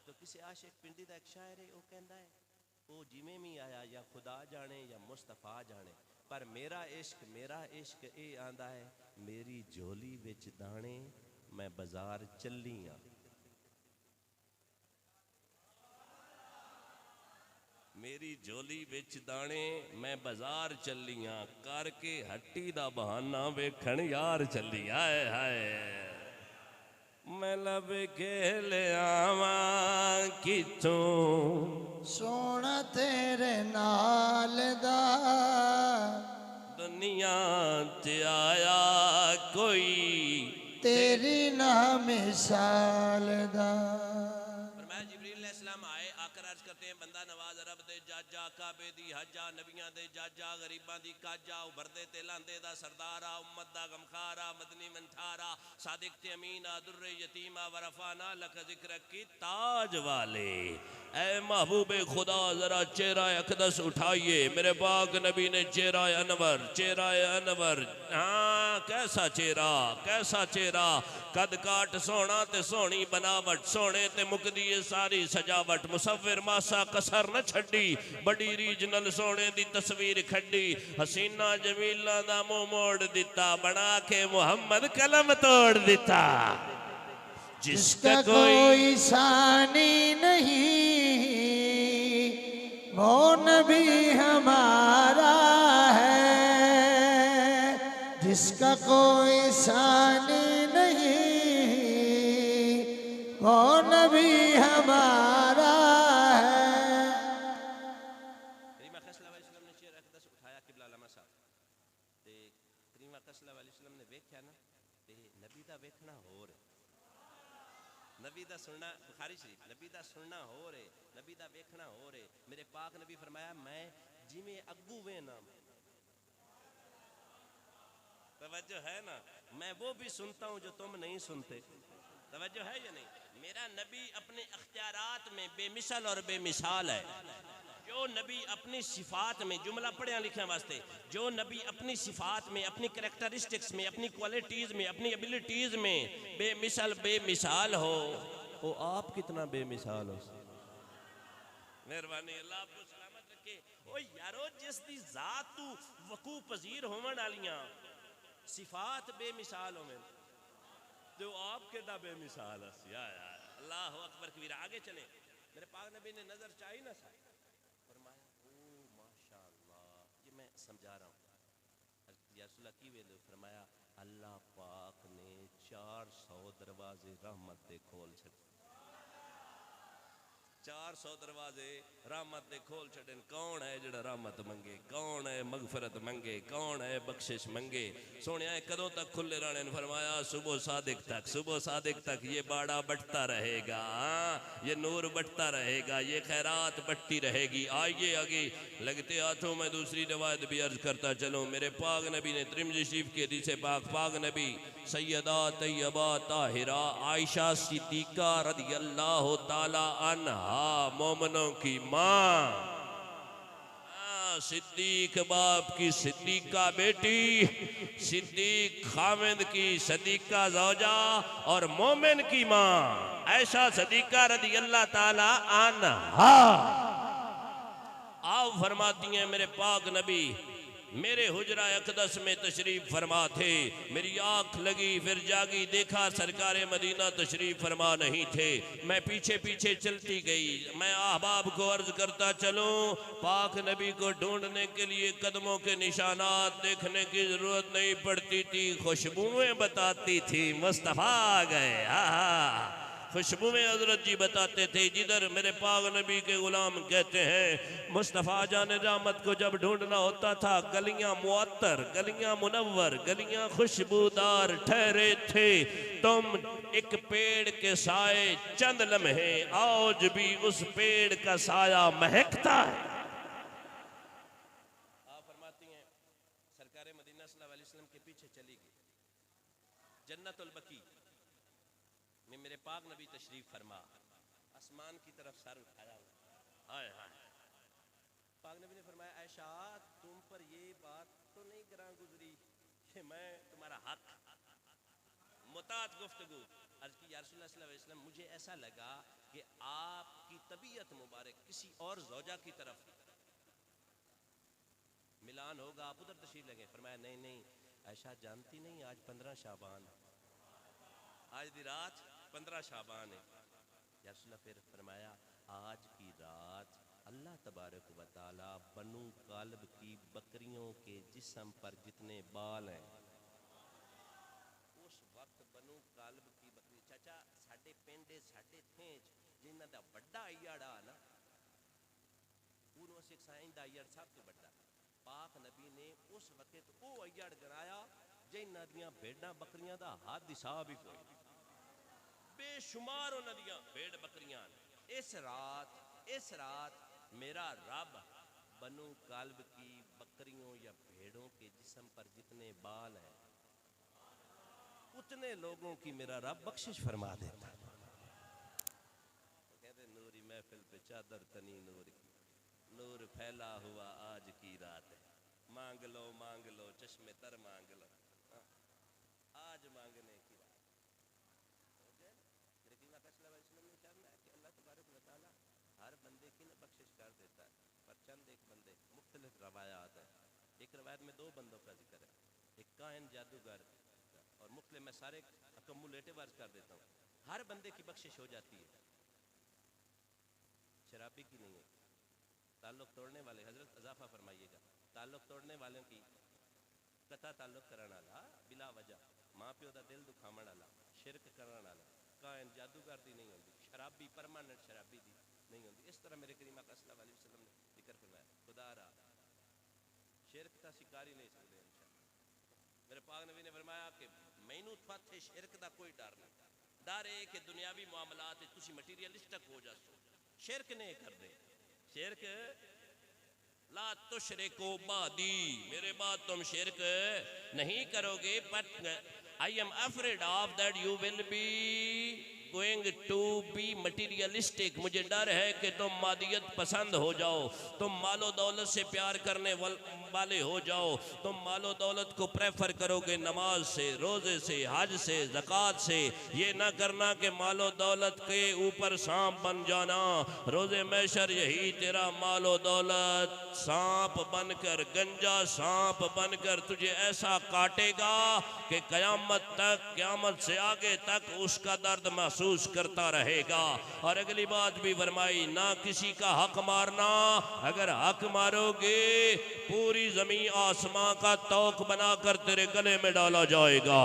Speaker 1: तो किसी आशिक पिंडी दा एक शायर है, वो कहता है वो जिमें भी आया या खुदा जाने या मुस्तफा जाने, पर मेरा इश्क ये आंदा है, मेरी झोली विच दाने मैं बाजार चली हाँ, मेरी झोली विच दाने मैं बाजार चलियां, करके हट्टी दा बहाना वेखण यार चली। हाय हाय मैं लब के ले आवां किथों
Speaker 3: सोना तेरे नाल दा,
Speaker 1: दुनिया ते आया कोई
Speaker 3: तेरी ना मिसाल दा।
Speaker 1: जिब्रील अलैहिस्सलाम आए, आकर अर्ज करते हैं, बंदा नवाज रब दे जाजा, काबे दी हजा, नबियां दे जाजा, गरीबां दी काजा, उभरदे ते लांदे दा सरदारा, उम्मत दा गमखारा, मदनी मंठारा, सादिक ते अमीना, दुर्रे यतीमा, वरफाना लक जिक्र की ताज वाले। ऐ महबूबे खुदा जरा चेहरा अकदस उठाइए, मेरे पाक नबी ने चेहरा अनवर, हाँ कैसा चेहरा, कद काट सोना ते सोनी बनावट, सोने ते मुकदी सारी सजावट, मुसव्विर मासा कसर न छड़ी, बड़ी रीजनल सोने दी तस्वीर खड्डी, हसीना जमीला दा मुंह मोड़ दिता, बना के मुहम्मद कलम तोड़ दिता।
Speaker 3: जिसका कोई सानी नहीं वो नबी हमारा है, जिसका कोई सानी नहीं वो नबी हमारा है।
Speaker 1: करीम आका सल्लल्लाहु अलैहि वसल्लम ने चेहरा अकदस उठाया, किबला लमा साहब ते करीम आका सल्लल्लाहु अलैहि वसल्लम ने वेख्या ना ते नबी दा वेखना होर है, नबी दा सुनना, बुखारी शरीफ, नबी दा सुनना हो रे, नबी दा वेखना हो रे। मेरे पाक नबी फरमाया मैं जिमें अग्गू वे ना, तवज्जो है ना, मैं वो भी सुनता हूँ जो तुम नहीं सुनते, तवज्जो है या नहीं? मेरा नबी अपने अख्तियारात में बेमिसाल और बेमिसाल है। जो नबी अपनी सिफात में, जुमला पढ़िया लिखने वास्ते, जो नबी अपनी सिफात में, अपनी करैक्टरिस्टिक्स में, अपनी क्वालिटीज़ में, अपनी एबिलिटीज़ में बेमिसाल हो, वो आप कितना बेमिसाल हो। मेहरबानी अल्लाह आपको सलामत रखे। ओ यारो जिस दी जात तू वकू पजीर होवन वालियां, सिफात बेमिसाल होवे तो आप केड़ा बेमिसाल हसी यार अल्लाह अकबर कबीरा। आगे चले मेरे पाक नबी ने नजर चाही ना सा फरमाया ओ माशाअल्लाह। ये मैं समझा रहा हूँ या रसूल की वेले फरमाया अल्लाह पाक ने 400 दरवाजे रहमत दे खोल छड़े 400 दरवाजे रहमत दे खोल छड़न। कौन है जड़ा रहमत मंगे कौन है मगफरत मंगे कौन है बख्शिश मंगे सोने कदों तक खुले रहने। फरमाया सुबह सादिक तक ये बाड़ा बढ़ता रहेगा ये नूर बढ़ता रहेगा ये खैरात बढ़ती रहेगी। आइए आगे लगते हाथों में दूसरी रवायत भी अर्ज करता चलो। मेरे पाक नबी ने तिरमिज़ी शरीफ के हदीस पाक नबी सैयदा तैयबा ताहिरा आयशा सिद्दीका रदियल्लाहु ताला अन्हा मोमनों की माँ सिद्दीक बाप की सिद्दीका बेटी सिद्दीक खाविंद की सदीका ज़ौजा और मोमिन की माँ आयशा सिद्दीका रदियल्लाहु ताला अन्हा आप फरमाती हैं मेरे पाक नबी मेरे हुजरा अक़दस में तशरीफ फरमा थे। मेरी आँख लगी फिर जागी देखा सरकार मदीना तशरीफ फरमा नहीं थे। मैं पीछे पीछे चलती गई। मैं अहबाब को अर्ज करता चलूं पाक नबी को ढूंढने के लिए कदमों के निशानात देखने की जरूरत नहीं पड़ती थी खुशबुएं बताती थी मुस्तफ़ा आ गए। खुशबुएं हजरत जी बताते थे जिधर मेरे पाक नबी के गुलाम कहते हैं मुस्तफ़ा जान रहमत को जब ढूंढना होता था गलियां मुअत्तर गलियां मुनव्वर गलियां खुशबूदार ठहरे थे। तुम एक पेड़ के साए चंद लम्हे आज भी उस पेड़ का साया महकता है। आप फरमाती हैं सरकार मदीना सल्लल्लाहु अलैहि वसल्लम के पीछे चली गई जन्नतुल बकी में मेरे पाक नबी तशरीफ फरमा आसमान की तरफ सर उठाया हाय हाय पाक नबी ने फरमाया ऐशा तुम पर ये बात तो नहीं गरा गुजरी कि मैं तुम्हारा हक मुतात गुफ्तगू अर्ज की या रसूलल्लाह सल्लल्लाहु अलैहि वसल्लम मुझे ऐसा लगा कि आपकी तबीयत मुबारक किसी और ज़ौजा की तरफ मिलान होगा आप उधर तशरीफ लगे। फरमाया नहीं नहीं ऐशा जानती नहीं आज 15 शाबान आज दी रात 15 शाबान है। या रसूलल्लाह फिर फरमाया आज की रात अल्लाह तबारक व तआला बनु कालब की बकरियों के जिस्म पर जितने बाल हैं उस वक्त बनु कालब की बकरी चाचा साडे पिंडे साडे थेंच जिन्हां दा बड़ा अय्याड़ा ना उन्होंने से साइंदा अय्याड़ सब तो बड़ा पाक नबी ने उस वक्त वो अय्याड़ गिनाया जिन्हां दियां भेड़ां बकरियां दा हद हिसाब ही कोई बेशुमार उन्होंने भेड़ बकरियां। इस रात मेरा रब बनु कालब की बकरियों या भेड़ों के जिस्म पर जितने बाल हैं उतने लोगों की मेरा रब बख्शिश फरमा देता। कहते नूरी महफिल पे चादर तनी नूर की नूर फैला हुआ आज की रात है मांग लो चश्मे तर मांग लो आज मांगने की रात। हर बंदे की ना बख्शिश कर देता है पर चंद एक बंदे मुख्तलिफ रवायात है। एक रवायत में 2 बंदों का जिक्र है एक काहिन जादूगर और मुख्तलिफ मैं सारे अकमुलेटिव अर्ज कर देता हूँ। हर बंदे की बख्शिश हो जाती है शराबी की नहीं है। ताल्लुक तोड़ने वाले हजरत इजाफा फरमाइएगा ताल्लुक तोड़ने वालों की कता ताल्लुक करने वाला बिला वजह माँ प्यो का दिल दुखावन वाला शिरक करने वाला काहिन जादूगर दी नहीं होती शराबी परमानेंट शराबी दी नहीं होती। इस तरह मेरे करीम आका सल्लल्लाहु अलैहि वसल्लम ने जिक्र करवाया खुदा रा शिरक का शिकारी नहीं सकते इंशाअल्लाह। मेरे पाक नबी ने फरमाया कि मैनू फाथे शिरक का कोई डर नहीं डर है कि दुनियावी मामलात तुसी मटीरियलिस्टिक हो जासो शिरक नहीं कर दे शिरक ला तुशरिकू बादी मेरे बाद तुम शिरक नहीं करोगे but I am afraid of that you will be going to be materialistic, मुझे डर है कि तुम मादियत पसंद हो जाओ, तुम मालो दौलत से प्यार करने वाले हो जाओ, तुम मालो दौलत को प्रेफर करोगे नमाज से, रोज़े से, हज से, ज़कात से। ये ना करना कि मालो दौलत के ऊपर सांप बन जाना। रोज़े महशर यही तेरा मालो दौलत सांप बनकर, गंजा सांप बनकर तुझे ऐसा काटेगा कि क़यामत तक, क़यामत से आगे तक उसका दर्द महसूस करता रहेगा। और अगली बात भी फरमाई, ना किसी का हक मारना, अगर हक मारोगे पूरी ज़मीन आसमां का तौक बनाकर तेरे गले में डाला जाएगा।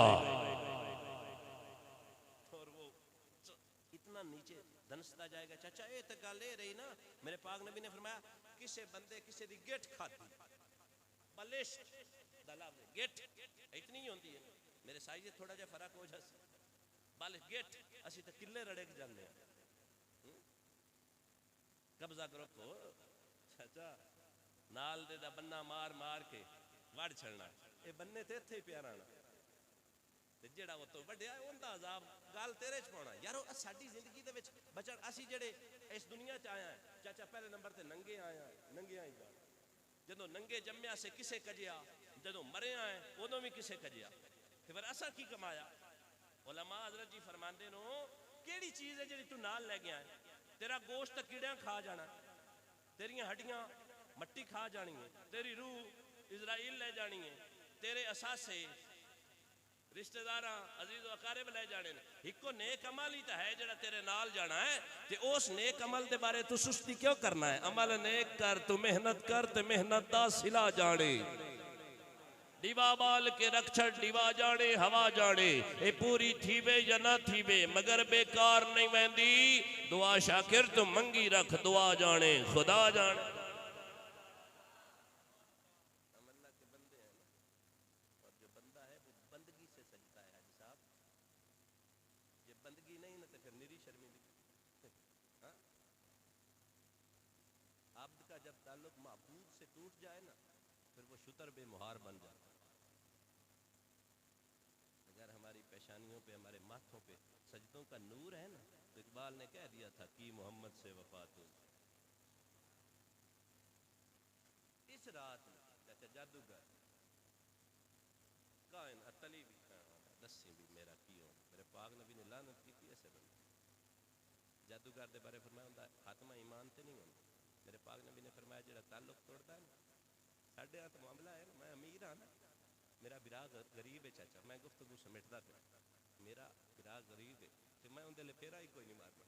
Speaker 1: और वो इतना नीचे धंसता जाएगा। चाचा ये तो गल ये रही ना, मेरे पाक नबी ने फरमाया किसे बंदे किसे दी गेट खाती बलिष्ठ दलाल गेट इतनी ही होती है। मेरे साइज थोड़ा जा फर्क हो जाए बल गेट असि तो किले रड़े के जाने कब्जा करो को चाचा नाल दे दा बन्ना मार मार के वड़ छड़ना ये बन्ने ते इत्थे प्यार आना ते जेड़ा वो तो वड्या उनदा अजाब गल तेरे च पाना। यारो साडी जिंदगी दे विच बचन असी जेड़े इस दुनिया च आया चाचा पहले नंबर ते नंगे आया नंगे आई गल जदों नंगे जम्मिया से किसे कजिया जदों मरे आए उदों भी किसे कजिया ते फिर असा की कमाया। उलमा हजरत जी फरमांदे नो केड़ी चीज है जेड़ी तू नाल ले गया है। तेरा गोश्त तो कीड़ियां खा जाना, तेरियां हड्डियां मट्टी खा जानी है, तेरी रूह इजराइल ले जानी है, तेरे असासे रिश्तेदार अजीज अकारिब ले जाने ने। इको नेक अमल ही तो है जेड़ा तेरे नाल जाना है ते उस नेक अमल के बारे तू सुस्ती क्यों करना है। अमल नेक कर, तू मेहनत कर ते मेहनत दा सिला जाने। दीवा बाल के रक्षण दीवा जाने हवा जाने ए पूरी थीवे या ना थीवे मगर बेकार नहीं वहंदी। दुआ शाकिर तू मंगी रख दुआ जाने खुदा जाने। अब्द का जब ताल्लुक महबूब से टूट जाए ना फिर वो शुतर बेमुहार बन जाता है। अगर हमारी पेशानियों पे हमारे माथों पे सजदों का नूर है ना तो इकबाल ने कह दिया था कि मोहम्मद से वफात हो। इस रात में चाचा जादूगर कायन अतली भी दसी भी मेरा की हो मेरे पाक नबी ने लानत की थी ऐसे बंदे जादूगर दे बारे फरमाया हुंदा खात्मा ईमान ते नहीं होंदा। मेरे पाक नबी ने फरमाया जेड़ा ताल्लुक तोड़ता है ना साढ़े हाथ मामला है मैं अमीर हाँ ना मेरा बिरा गरीब है चाचा मैं गुफ्तगू समेटदा पे मेरा बिरा गरीब है तो मैं उनके लिए फेरा ही कोई नहीं मारना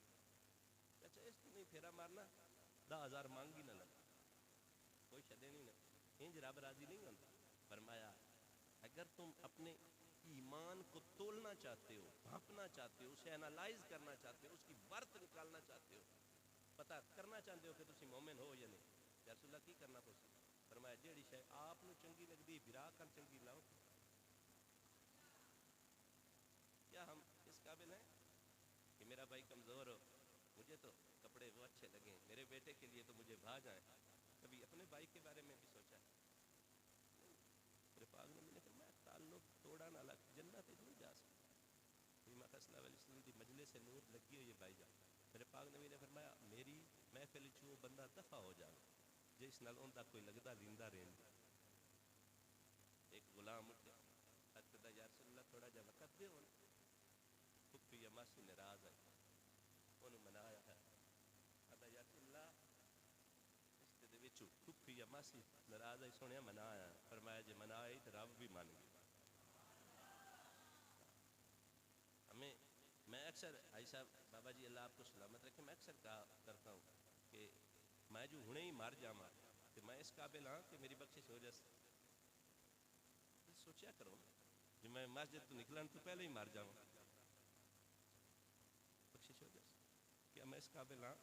Speaker 1: चाचा इस नहीं फेरा मारना 10,000 मांगी ना लगा कोई शदे नहीं ना इंज रब राजी नहीं होता। फरमाया अगर तुम अपने ईमान को तोलना चाहते हो भापना चाहते हो उसे एनालाइज करना चाहते हो उसकी वर्त निकालना चाहते हो पता करना चाहते हो कि तुम मोमिन हो या नहीं या रसूल की करना तुम फरमाया जेड़ी शय आप नूं चंगी लगदी बिरा कर चंगी लाओ। क्या हम इस काबिल हैं कि मेरा भाई कमज़ोर हो मुझे तो कपड़े वो अच्छे लगे मेरे बेटे के लिए तो मुझे भा जाए कभी अपने भाई के बारे में भी सोचा मेरे पाक नबी ने फरमाया ताल्लुक तोड़ा ना लग जन्नत नहीं जा सकता बीमा फैसला वाली सुन दी मजलिस से नूर लगी हुई है भाई जा मेरे पाक नबी ने फरमाया मेरी महफिल च वो बंदा दफा हो जाए जिस नाल उनका कोई लगदा लींदा रहें। एक गुलाम उठा अदा या रसूलल्लाह थोड़ा जा वक्त दे फुफी या मासी नाराज है उन्होंने मनाया है अदा या रसूलल्लाह रिश्ते दे विच फुफी या मासी नाराज है सुनिया मनाया फरमाया जे मनाए तो रब भी मान गया। हमें मैं अक्सर आई साहब बाबा जी अल्लाह आपको सलामत रखे मैं अक्सर कहा करता हूँ कि मैं जो हुणे ही मर जावा तो मैं इस काबिल हाँ कि मेरी बख्शिश हो जाए। सोचा करो जो मैं मस्जिद तो निकलन तो पहले ही मर जाऊँ बख्शिश हो जाए क्या मैं इस काबिल हाँ।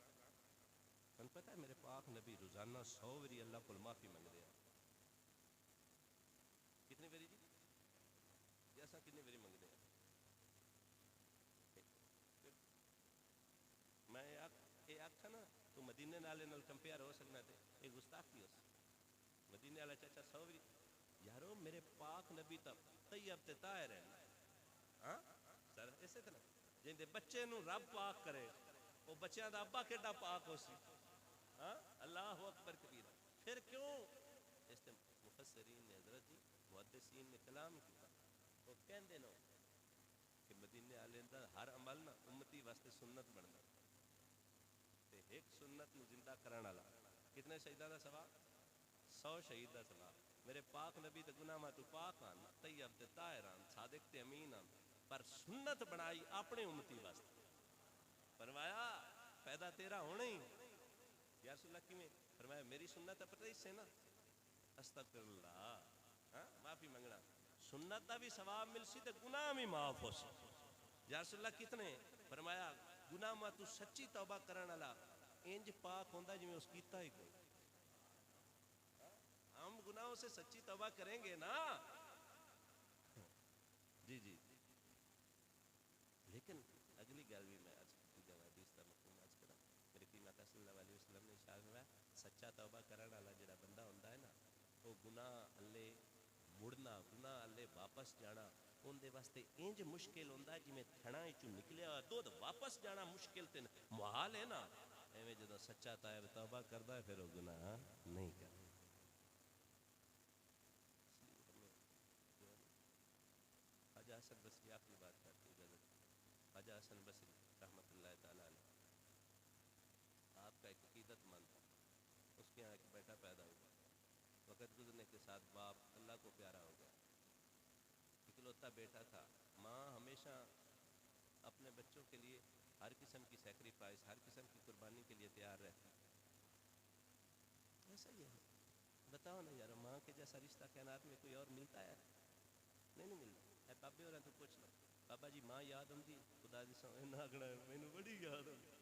Speaker 1: मैंने पता है मेरे पाक नबी रोजाना 100 बारी अल्लाह को माफ़ी मंगते हैं। कितनी बारी जी जैसा कितनी बारी मंगते हैं मैं आखा ना तू मदीने नाले नाल कंपेयर हो सकना थे एक गुस्ताखी हो मदीने वाला चाचा 100 बारी यारो मेरे पाक नबी तब तैयब ते ताहिर है हाँ सर ऐसे थे ना जिंदे बच्चे नू रब पाक करे वो बच्चों का अब्बा केडा पाक हो सी। हाँ अल्लाह अकबर कबीरा। फिर क्यों इस मुफस्सरीन ने हजरत जी मुहद्दिसीन ने कलाम किया। वो कहते नो कि मदीने वाले दा हर अमल ना उम्मती वास्ते सुन्नत बनता ते एक सुन्नत नू जिंदा करने वाला कितने शहीदा का सवाब 100 शहीद का सवाब। मेरे पाक नबी ते गुनाह तू पाक आन तैयब ते ताहिर आन सादिक ते अमीन आन पर सुन्नत बनाई अपने उम्मती वास्ते। फरमाया पैदा तेरा होना ही या रसूलल्लाह किवें? फरमाया मेरी सुन्नत पता ही से ना अस्तगफिरुल्लाह हाँ माफी मंगना सुन्नत का भी सवाब मिलसी ते गुनाह भी माफ हो सी। या रसूलल्लाह कितने? फरमाया गुनाह मा तू सच्ची तौबा करने वाला इंज पाक होंदा जिवें उस कीता ही कोई। हम गुनाहों से सच्ची तौबा करेंगे ना जी जी। लेकिन अगली गल भी मैं आज हदीस का मफहूम आज करा। मेरे की माता सल्लल्लाहु अलैहि वसल्लम ने इरशाद फरमाया सच्चा तौबा करने वाला जिहड़ा बंदा होंदा है ना वो गुनाह अल्ले मुड़ना गुनाह अल्ले वापस जाना उनके वास्ते इंज मुश्किल होंदा जिवें थणा चू निकलिया दुध वापस जाना मुश्किल ते मुहाल है ना एवें जदों सच्चा तायब तौबा करदा है फिर वो गुनाह नहीं करदा। ख्वाजा हसन बसरी आखिरी बात करती इजाजत। ख्वाजा हसन बसरी रहमतुल्लाह तआला अलैह आपका एक अकीदतमंद था। उसके यहाँ एक बेटा पैदा हुआ। वक़्त गुजरने के साथ बाप अल्लाह को प्यारा हो गया। इकलौता बेटा था। माँ हमेशा अपने बच्चों के लिए हर किस्म की सेक्रीफाइस हर किस्म की कुर्बानी के लिए तैयार रहती। ऐसा ही है। बताओ ना यार माँ के जैसा रिश्ता कायनात में कोई और मिलता है? नहीं मिलता है। बाबे और तो पूछ लो बाबा जी माँ याद आती खुदा जी ना आखना मैनू बड़ी याद आती।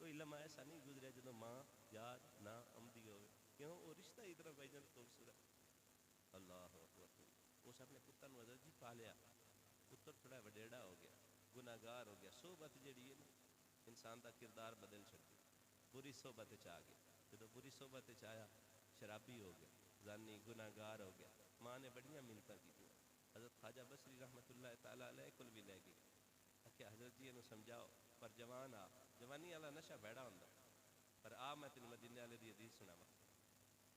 Speaker 1: कोई लम्हा ऐसा नहीं गुजरिया जो माँ याद ना आती हो। क्यों वो रिश्ता इतना भाईजान खूबसूरत। अल्लाह उस अपने पुत्र हज़रत जी पालिया। पुत्र थोड़ा वडेड़ा हो गया गुनाहगार हो गया। सोहबत जी है ना इंसान का किरदार बदल छड़ी। बुरी सोहबत आ गया। जो बुरी सोहबत आया शराबी हो गया जानी गुनाहगार हो गया। माँ ने बड़ियाँ मिन्नतां की। हज़रत ख्वाजा बसरी रहमतुल्लाह तआला अलैह को भी लै गई। आख्या हज़रत जी इन्हू समझाओ पर जवान आ जवानी वाला नशा भैड़ा होंदा पर आ मैं तेन मदीने वाले की हदीस सुनावा।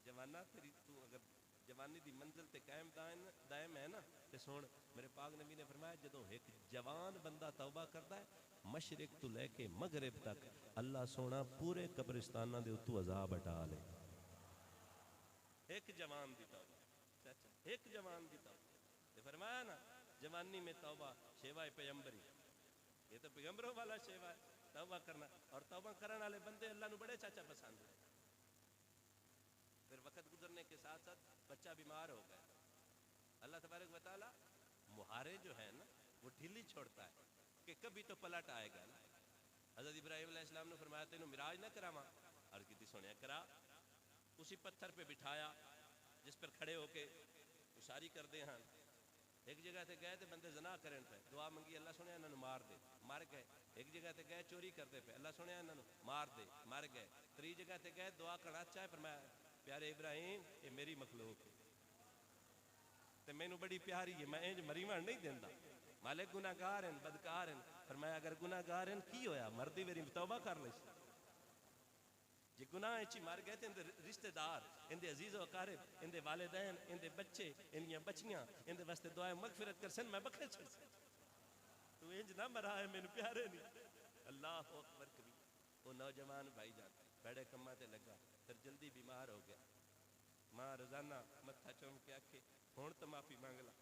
Speaker 1: जवाना तेरी तू अगर जवानी की मंजिल ते कायम दायम है ना तो सुन मेरे पाक नबी ने फरमाया जो एक जवान बंदा तौबा करता है मशरिक तो लैके मगरिब तक अल्लाह सोना पूरे कब्रिस्ताना के उत्तों अजाब हटा ले। एक जवान की तौबा चाचा एक जवान की तौबा तो फरमाया ना जवानी में तौबा शेवा पैगंबरी। ये तो पैगंबरों वाला शेवा है तौबा करना। और तौबा करने वाले बंदे अल्लाह को बड़े चाचा पसंद है। फिर वक़्त गुजरने के साथ साथ बच्चा बीमार हो गया। अल्लाह तबारक व तआला मुहारे जो है ना वो ढीली छोड़ता है कि कभी तो पलट आएगा ना। हज़रत इब्राहिम अलैहिस्सलाम ने फरमाया तेनू मिराज ना करावा और की सुनिया करा। उसी पत्थर पे बिठाया जिस पर खड़े होके उसारी करते हैं। एक जगह से गए तो बंदे जना करें पे दुआ मंगी अल्लाह सुनिया इन्होंने मार दे मर गए। एक जगह से गए चोरी करते पे अल्लाह सुनिया इन्होंने मार दे मर गए। त्री जगह से गए दुआ करना चाहे पर मैं प्यारे इब्राहिम ये मेरी मखलूक है तो मैनू बड़ी प्यारी है मैं इंज मरीवन नहीं देंदा। मालिक गुनाहगार हैं बदकार हैं पर मैं अगर गुनाहगार हैं की होया मरदी मेरी तौबा कर ली। जे गुनाह च मर गए तो इनके रिश्तेदार इनके अजीज़ अकारिब इनके वालिदैन इनके बच्चे इनकी बच्चियां इनके वास्ते दुआ मगफिरत कर सन मैं बखे छड़ तू इंज ना मरा है मैनू प्यारे नहीं। अल्लाह अकबर कभी वो नौजवान भाई जान बड़े कम्मा ते लगा फिर जल्दी बीमार हो गया। माँ रोजाना मत्था चूम के आखे हुण तो माफ़ी मांग ला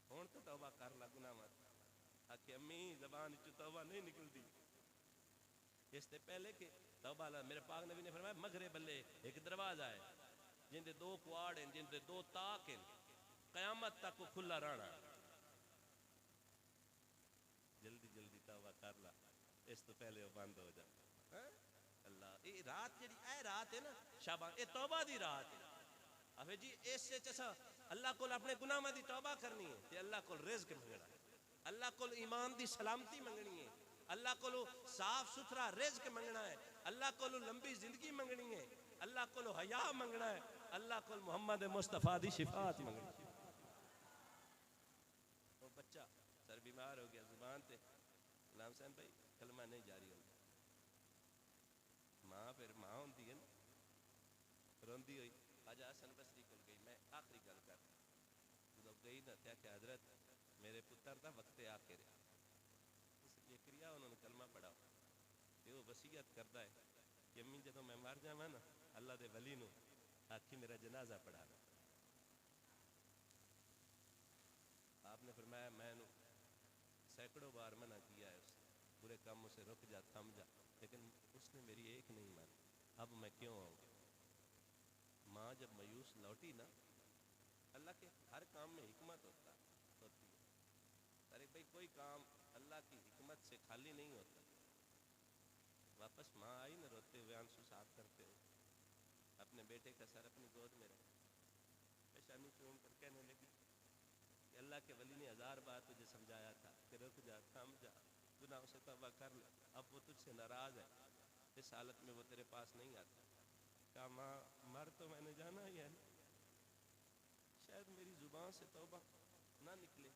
Speaker 1: हुण तो तौबा कर ला गुनाह मत। आखे अम्मी जबान चो तौबा नहीं निकलती। इससे पहले कि तौबा मेरे पाक नबी ने फरमाया मगरे बल्ले एक दरवाजा है जिंदे दो कुआड़ हैं जिंदे दो ताक हैं कयामत तक वो खुला रहना। जल्दी जल्दी तौबा कर ला इस तो पहले वो बंद हो जाए। अल्लाह ये रात जी ए रात है ना शाबान ये तौबा दी रात है। अबे जी इससे चसा अल्लाह को अपने गुनाहों की तौबा करनी है ते अल्लाह को रिज़्क मंगना है। अल्लाह को ईमान की सलामती मंगनी है। अल्लाह को साफ सुथरा रिज़्क मंगना है। अल्लाह को लंबी जिंदगी मंगनी है। अल्लाह को हया मंगना है। अल्लाह को मुहम्मद मुस्तफा दी शिफात मंगनी। वो बच्चा सर बीमार हो गया जुबान ते हुसैन भाई कलमा नहीं जारी होता, माँ फिर माँ होती है ना, रोंदी हुई ख्वाजा हसन बसरी को गई। मैं आखिरी गल कर जो गई ना त्या कि हजरत मेरे पुत्र का वक्त आखिर ये क्रिया उन्होंने कलमा पढ़ा तो वो वसीयत करता है कि अम्मी जो मैं मर जावा ना अल्लाह के वली नू आखी मेरा जनाजा पढ़ा। आपने फरमाया मैंने सैकड़ों बार मना किया है उस बुरे कामों से, रुक जा थम जा, लेकिन उसने मेरी एक नहीं मानी। अब मैं क्यों आऊँ? माँ जब मायूस लौटी ना, अल्लाह के हर काम में हिकमत होती है। अरे भाई कोई काम अल्लाह की हिकमत से खाली नहीं होता। वापस माँ आई ना रोते हुए आंसू साफ करते हुए, अपने बेटे का सर अपनी गोद में रख पेशानी चूम कर कहने लगी कि अल्लाह के वली ने 1000 बार तुझे समझाया था कि रुक जा थम जा, गुनाहों से तौबा कर ले, अब वो तुझसे नाराज है, इस हालत में वो तेरे पास नहीं आता। कहा माँ मर तो मैंने जाना ही है ना, शायद मेरी जुबान से तौबा ना निकले,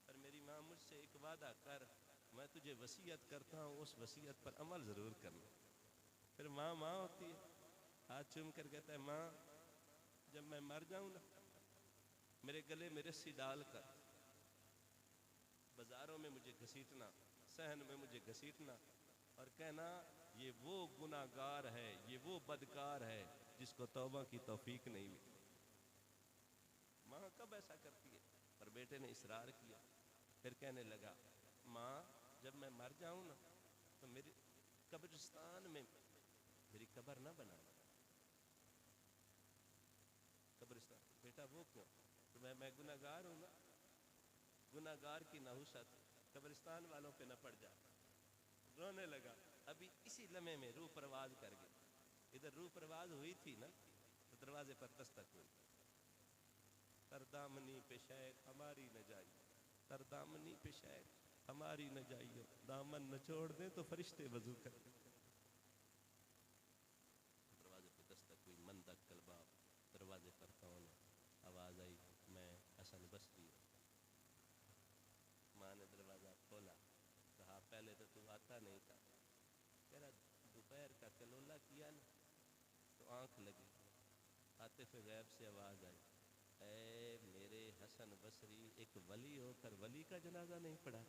Speaker 1: पर मेरी माँ मुझसे एक वादा कर, मैं तुझे वसीयत करता हूँ, उस वसीयत पर अमल ज़रूर करना। फिर माँ माँ होती है, हाथ चूम कर कहता है माँ जब मैं मर जाऊँ ना मेरे गले में रस्सी डाल कर बाजारों में मुझे घसीटना, सहन में मुझे घसीटना और कहना ये वो गुनाहगार है, ये वो बदकार है जिसको तौबा की तौफीक नहीं मिली। माँ कब ऐसा करती है? पर बेटे ने इसरार किया। फिर कहने लगा माँ जब मैं मर जाऊँ ना तो मेरे कब्रिस्तान में मेरी कब्र ना बनाना। कब्रिस्तान बेटा वो क्यों? तो मैं गुनाहगार हूँ ना, गुनाहगार की नहुसत कब्रिस्तान वालों पे न पड़ जा। रोने लगा। अभी इसी लम्हे में रूह परवाज कर गई। इधर रूह परवाज हुई थी ना तो दरवाजे पर दस्तक हुई। तरदामनी पे शैख हमारी न जाइए, तरदामनी पे शैख हमारी न जाइए, दामन न छोड़ दे तो फरिश्ते वजू कर। दरवाजे पे दस्तक हुई, मंदक कलबाब। दरवाजे पर कौन है? आवाज़ आई मैं हसन बसरी हूँ। माँ ने दरवाज़ा खोला, कहा पहले तो तू आता नहीं था, कह रहा दोपहर का कलोला किया ना तो आँख लगी। आतिफ गैब से आवाज़ आई ऐ मेरे हसन बसरी एक वली होकर वली का जनाजा नहीं पड़ा?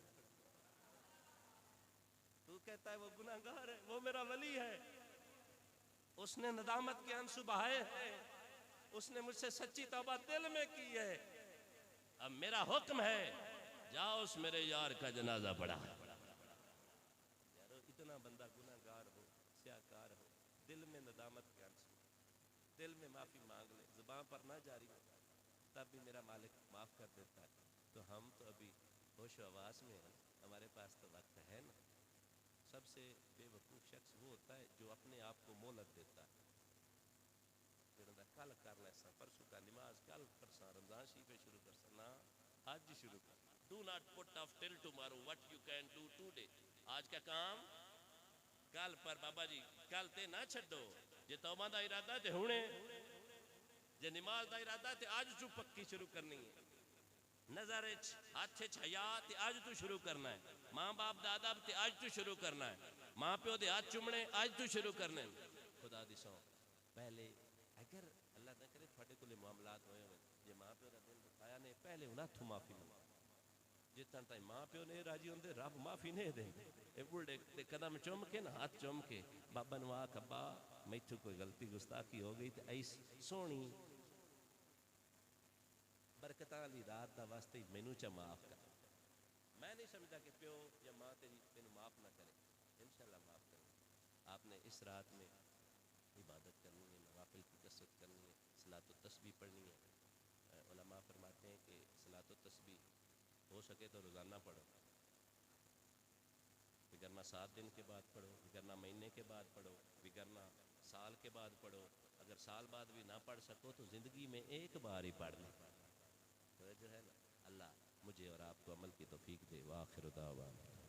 Speaker 1: तू कहता है वो गुनाहगार है, वो मेरा वली है, उसने नदामत के आंसू बहाए हैं, उसने मुझसे सच्ची तौबा दिल में की है। अब मेरा हुक्म है जाओ उस मेरे यार का जनाजा पढ़ा। यारो इतना बंदा गुनाहगार हो, स्याकार हो, दिल में नदामत के आंसू, दिल में माफ़ी मांग ले, जुबान पर ना जारी हो, तब भी मेरा मालिक माफ़ कर देता है। तो हम तो अभी होश आवास में हैं, हमारे पास तो वक्त है ना। सबसे बेवकूफ़ शख्स वो होता है जो अपने आप को मोहलत देता है। कल कर ले, परसों का नमाज कल परसा, रमजान शरीफ शुरू कर ना, आज ही शुरू कर। Do not put off till tomorrow what you can do today. आज का काम कल पर बाबा जी, कल ते ना छड्डो। जे तौबा दा इरादा ते हुणे, जे नमाज दा इरादा ते आज तू पक्की शुरू करनी है। नजर हाथ हया ते आज तू शुरू करना है। माँ बाप दा अदब ते आज तू शुरू करना है। माँ प्यो दे हाथ चुमने आज तू शुरू करने। खुदा दी सौ पहले अगर अल्लाह ना करे थोड़े को मामलात होए हो, जे माँ प्यो का दिल दुखाया ने पहले उन्हें हथों माफ़ी मंगो। जितना टाइम माँ प्यो ने राजी होंगे रब माफ़ी नहीं देंगे। बुढ़े ते कदम चुम के ना हाथ चुम के बाबा नु आख अब्बा मैथों कोई गलती गुस्ताखी हो गई तो ऐसी सोनी बरकत वाली रात का वास्ते मैनू च माफ़ कर। मैं नहीं समझता कि प्यो या माँ तेन माफ़ ना करे, इंशाल्लाह माफ़ करें। आपने इस रात में इबादत करनी है, नवाफिल की कसरत करनी है, सलात व तस्बीह पढ़नी है। उलमा फरमाते हैं कि सलात व तस्बीह हो सके तो रोज़ाना पढ़ो, बिगरना 7 दिन के बाद पढ़ो, बिगरना महीने के बाद पढ़ो, बिगरना साल के बाद पढ़ो। अगर साल बाद भी ना पढ़ सको तो ज़िंदगी में एक बार ही पढ़ लो। तो जो है ना, अल्लाह मुझे और आपको अमल की तौफीक दे। वाखिर दावाना।